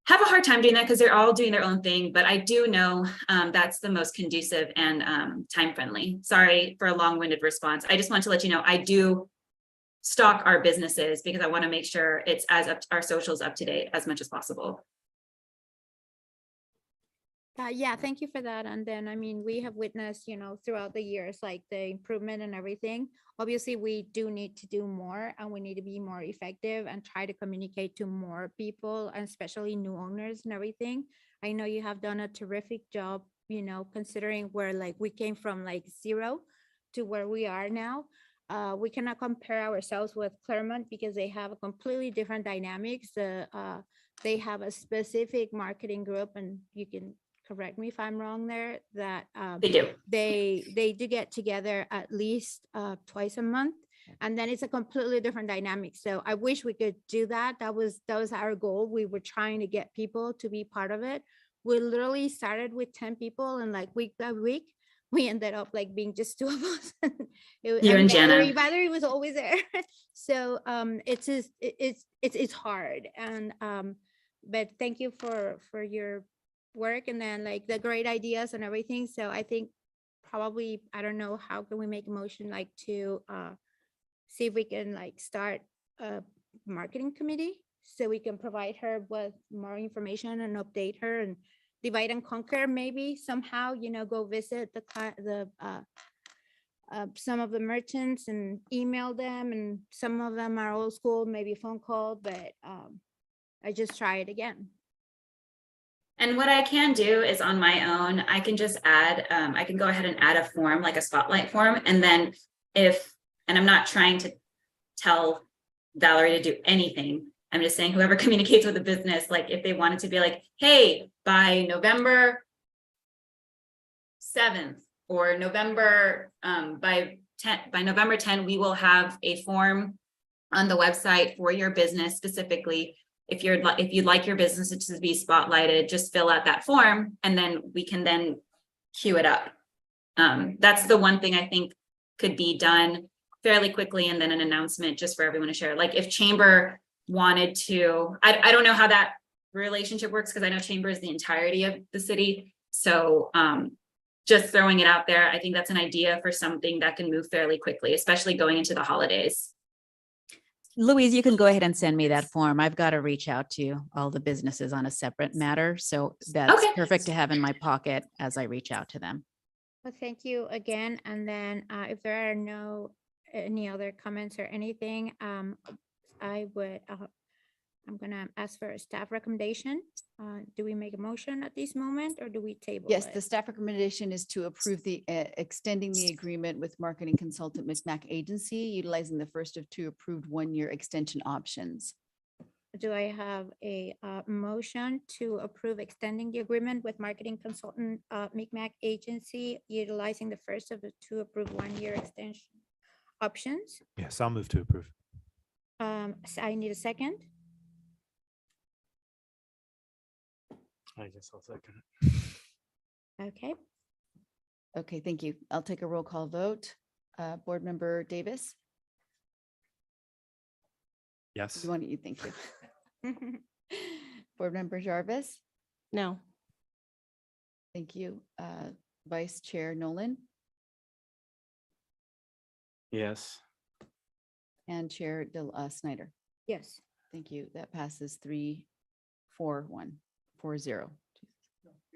H: have a hard time doing that because they're all doing their own thing. But I do know that's the most conducive and time friendly. Sorry for a long-winded response. I just want to let you know, I do stock our businesses because I want to make sure it's our socials up to date as much as possible.
D: Yeah, thank you for that. And then, I mean, we have witnessed, throughout the years, like the improvement and everything. Obviously, we do need to do more and we need to be more effective and try to communicate to more people, and especially new owners and everything. I know you have done a terrific job, considering where like we came from like 0 to where we are now. We cannot compare ourselves with Claremont because they have a completely different dynamics. They have a specific marketing group, and you can correct me if I'm wrong there, that
H: They do.
D: they do get together at least twice a month, and then it's a completely different dynamic. So I wish we could do that. That was our goal. We were trying to get people to be part of it. We literally started with 10 people, and like week by week we ended up like being just 2 of us.
H: You and Jana.
D: Valerie was always there. So it's hard, and but thank you for your work, and then like the great ideas and everything. So I think probably, I don't know, how can we make a motion like to see if we can like start a marketing committee so we can provide her with more information and update her, and divide and conquer, maybe somehow, go visit some of the merchants and email them, and some of them are old school, maybe phone call, but I just try it again.
H: And what I can do is on my own, I can just add, I can go ahead and add a form, like a spotlight form. And then and I'm not trying to tell Valerie to do anything. I'm just saying whoever communicates with the business, like if they wanted to be like, hey, by November 7th or November, by November 10, we will have a form on the website for your business specifically. If you'd like your business to be spotlighted, just fill out that form, and then we can then queue it up. That's the one thing I think could be done fairly quickly, and then an announcement just for everyone to share. Like if Chamber wanted to, I don't know how that relationship works because I know Chamber is the entirety of the city. So just throwing it out there, I think that's an idea for something that can move fairly quickly, especially going into the holidays.
E: Louise, you can go ahead and send me that form. I've got to reach out to all the businesses on a separate matter. So that's
H: Okay.
E: perfect to have in my pocket as I reach out to them.
D: Well, thank you again. And then if there are any other comments or anything, I'm gonna ask for a staff recommendation. Do we make a motion at this moment, or do we table
F: Yes,
D: it?
F: the staff recommendation is to approve the extending the agreement with marketing consultant McMack Agency, utilizing the first of 2 approved 1-year extension options.
D: do I have a motion to approve extending the agreement with marketing consultant Micmac Agency utilizing the first of the two approved one-year extension options?
C: Yes, I'll move to approve.
D: So I need a second.
B: I guess I'll second it.
D: Okay,
F: Okay, thank you. I'll take a roll call vote. Board Member Davis,
C: Yes.
F: you want to, thank you. Board Member Jarvis,
A: No.
F: thank you. Vice Chair Nolan
B: Yes.
F: and Chair Snyder.
D: yes.
F: Thank you. That passes 3-4-1, 4-0.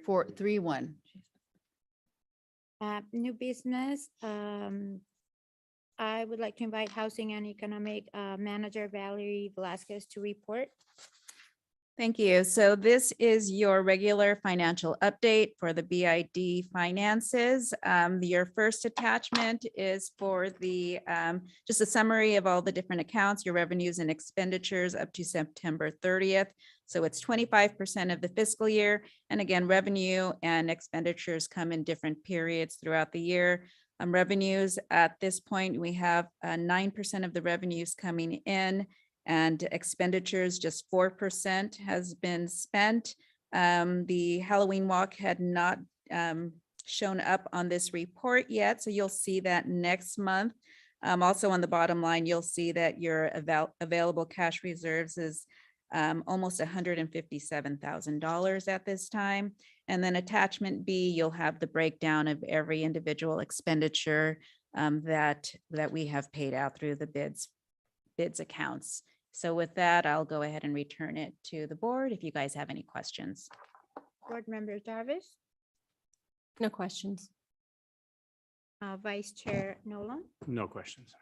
F: 4-3-1.
D: New business. I would like to invite Housing and Economic Manager Valerie Velasquez to report.
E: Thank you. So this is your regular financial update for the BID finances. Your first attachment is for the, just a summary of all the different accounts, your revenues and expenditures up to September 30th. So it's 25% of the fiscal year. And again, revenue and expenditures come in different periods throughout the year. Revenues at this point, we have 9% of the revenues coming in, and expenditures, just 4% has been spent. The Halloween walk had not shown up on this report yet, so you'll see that next month. Also on the bottom line, you'll see that your available cash reserves is almost $157,000 at this time. And then attachment B, you'll have the breakdown of every individual expenditure that we have paid out through the bids accounts. So with that, I'll go ahead and return it to the board if you guys have any questions.
D: Board Member Jarvis,
A: No questions.
D: Vice Chair Nolan,
B: No questions.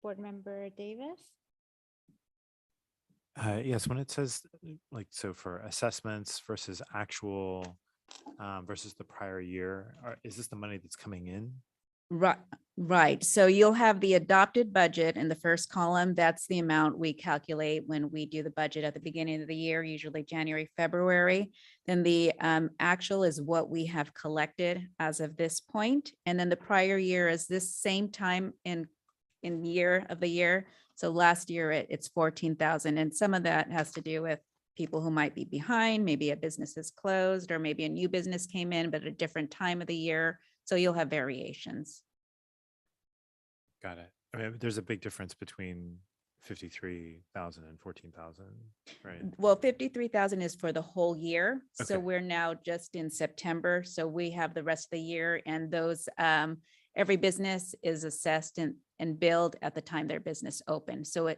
D: Board Member Davis.
C: Yes, when it says like, so for assessments versus actual versus the prior year, is this the money that's coming in?
E: Right. So you'll have the adopted budget in the first column. That's the amount we calculate when we do the budget at the beginning of the year, usually January, February. Then the actual is what we have collected as of this point. And then the prior year is this same time in year of the year. So last year it's 14,000, and some of that has to do with people who might be behind, maybe a business is closed, or maybe a new business came in, but at a different time of the year. So you'll have variations.
C: Got it. I mean, there's a big difference between 53,000 and 14,000, right?
E: Well, 53,000 is for the whole year. So
C: Okay.
E: we're now just in September. So we have the rest of the year, and those, every business is assessed and billed at the time their business opened. So I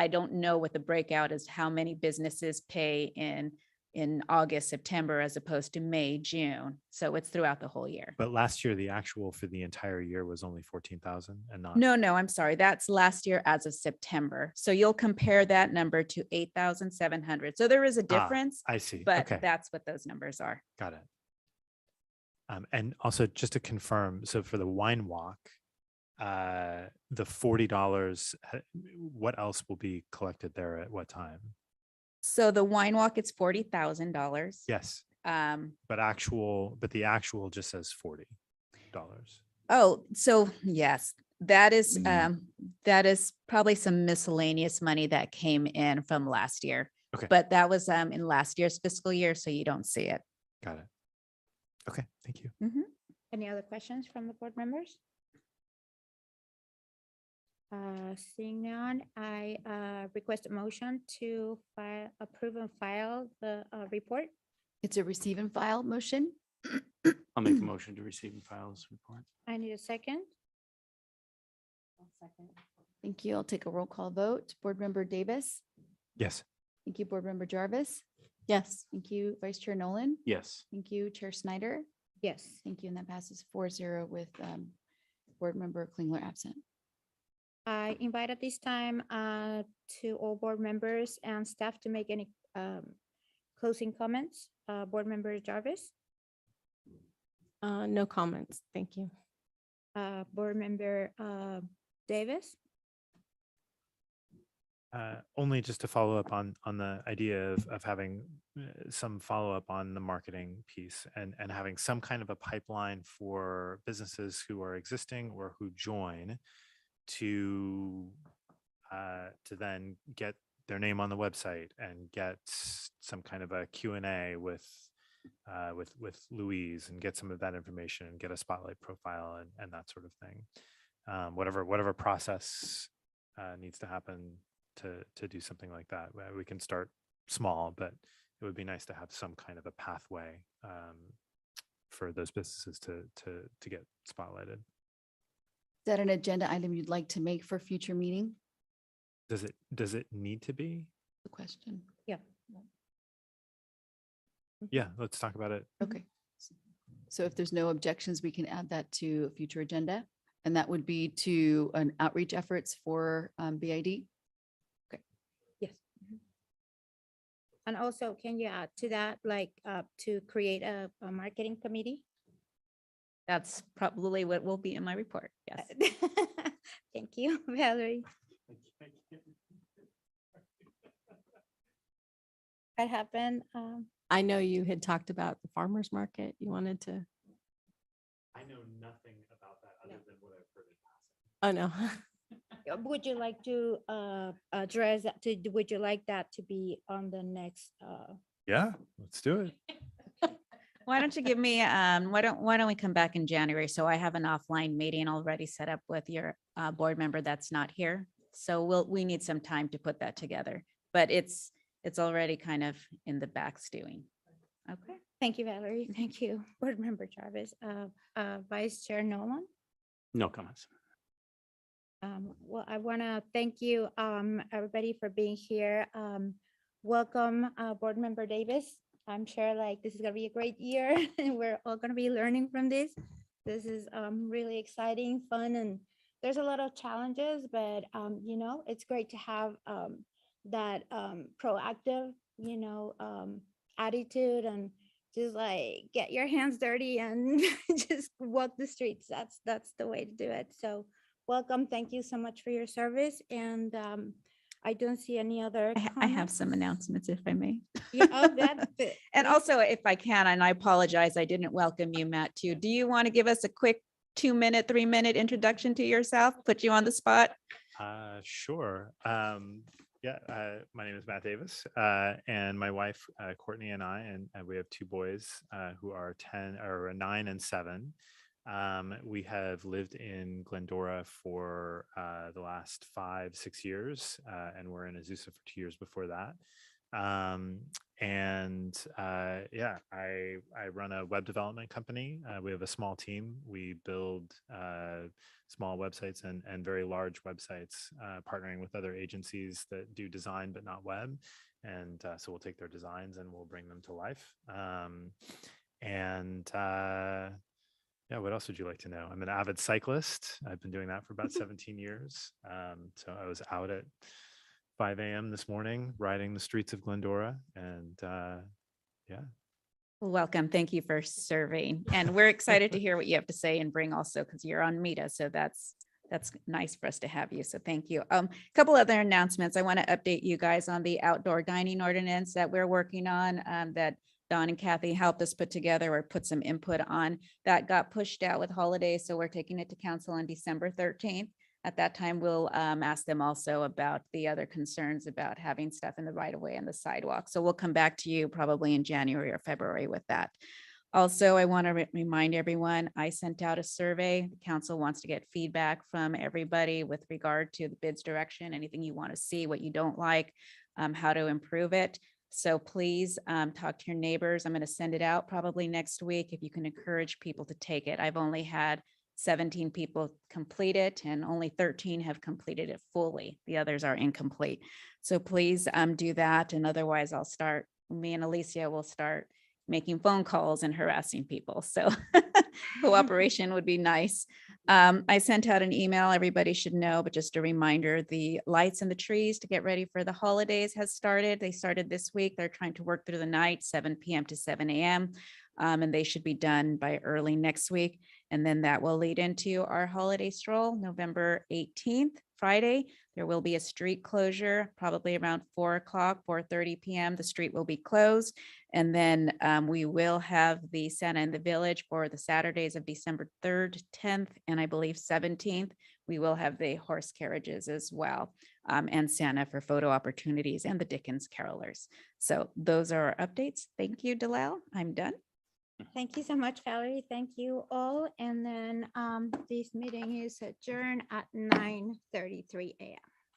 E: don't know what the breakout is, how many businesses pay in August, September, as opposed to May, June. So it's throughout the whole year.
C: But last year, the actual for the entire year was only 14,000 and not.
E: No, I'm sorry. That's last year as of September. So you'll compare that number to 8,700. So there is a difference,
C: I see.
E: but
C: Okay,
E: that's what those numbers are.
C: got it. And also just to confirm, so for the wine walk, the $40, what else will be collected there at what time?
E: So the wine walk, it's $40,000.
C: Yes,
E: Um,
C: but the actual just says $40.
E: oh, so yes, that is probably some miscellaneous money that came in from last year.
C: Okay.
E: But that was in last year's fiscal year, so you don't see it.
C: Got it. Okay, thank you.
D: Any other questions from the board members? Seeing none, I request a motion to approve and file the report.
F: It's a receive and file motion.
B: I'll make a motion to receive and file this report.
D: I need a second.
F: Thank you. I'll take a roll call vote. Board Member Davis.
C: Yes.
F: Thank you, Board Member Jarvis.
A: Yes.
F: Thank you, Vice Chair Nolan.
B: Yes.
F: Thank you, Chair Snyder.
D: Yes.
F: Thank you. And that passes 4-0 with Board Member Klingler absent.
D: I invite at this time to all board members and staff to make any closing comments. Board Member Jarvis,
A: No comments. Thank you.
D: Board Member Davis,
C: Only just to follow up on the idea of having some follow up on the marketing piece and having some kind of a pipeline for businesses who are existing or who join to then get their name on the website and get some kind of a Q&A with Louise and get some of that information and get a spotlight profile and that sort of thing. Whatever process needs to happen to do something like that. We can start small, but it would be nice to have some kind of a pathway for those businesses to get spotlighted.
F: Is that an agenda item you'd like to make for future meeting?
C: Does it need to be?
F: The question.
C: Yeah, let's talk about it.
F: Okay. So if there's no objections, we can add that to a future agenda. And that would be to an outreach efforts for BID.
D: Yes. And also, can you add to that, like, to create a marketing committee?
E: That's probably what will be in my report. Yes.
D: Thank you, Valerie. What happened?
A: I know you had talked about the farmer's market. You wanted to,
C: I know nothing about that other than what I've heard in passing.
A: oh, no.
D: Would you like to address that would you like that to be on the next?
C: Yeah, let's do it.
E: Why don't you give me, why don't we come back in January? So I have an offline meeting already set up with your board member that's not here. So we need some time to put that together, but it's already kind of in the back stewing. Okay.
D: Thank you, Valerie. Thank you, Board Member Jarvis. Vice Chair Nolan.
B: No comments.
D: Well, I want to thank you, everybody, for being here. Welcome, Board Member Davis. I'm sure like this is gonna be a great year and we're all gonna be learning from this. This is really exciting, fun, and there's a lot of challenges, but you know, it's great to have that proactive, you know, attitude and just like get your hands dirty and just walk the streets. That's the way to do it. So welcome. Thank you so much for your service. And I don't see any other.
E: I have
D: comments.
E: some announcements if I may.
D: Yeah, oh, that's it.
E: And also if I can, and I apologize, I didn't welcome you, Matt, too. Do you want to give us a quick 2-minute, 3-minute introduction to yourself? Put you on the spot?
C: Sure. Yeah, my name is Matt Davis, and my wife Courtney and I, and we have 2 boys who are 9 and 7. We have lived in Glendora for the last 5-6 years, and we're in Azusa for 2 years before that. Yeah, I run a web development company. We have a small team. We build small websites and very large websites, partnering with other agencies that do design but not web. And so we'll take their designs and we'll bring them to life. Yeah, what else would you like to know? I'm an avid cyclist. I've been doing that for about 17 years. So I was out at 5 a.m. this morning, riding the streets of Glendora, and yeah.
E: Welcome. Thank you for serving. And we're excited to hear what you have to say and bring also because you're on META. So that's nice for us to have you. So thank you. A couple other announcements. I want to update you guys on the outdoor dining ordinance that we're working on, that Don and Kathy helped us put together or put some input on. That got pushed out with holidays. So we're taking it to council on December 13th. At that time, we'll ask them also about the other concerns about having stuff in the right of way and the sidewalk. So we'll come back to you probably in January or February with that. Also, I want to remind everyone, I sent out a survey. The council wants to get feedback from everybody with regard to the bids direction, anything you want to see, what you don't like, how to improve it. So please talk to your neighbors. I'm going to send it out probably next week if you can encourage people to take it. I've only had 17 people complete it and only 13 have completed it fully. The others are incomplete. So please do that. And otherwise me and Alicia will start making phone calls and harassing people. So cooperation would be nice. I sent out an email, everybody should know, but just a reminder, the lights in the trees to get ready for the holidays has started. They started this week. They're trying to work through the night, 7 p.m. to 7 a.m. And they should be done by early next week. And then that will lead into our holiday stroll, November 18th Friday. There will be a street closure, probably around 4 o'clock, 4:30 PM. The street will be closed. And then we will have the Santa in the Village for the Saturdays of December 3rd, 10th, and I believe 17th. We will have the horse carriages as well, and Santa for photo opportunities and the Dickens carolers. So those are our updates. Thank you, Dalal. I'm done.
D: Thank you so much, Valerie. Thank you all. And then this meeting is adjourned at 9:33 a.m.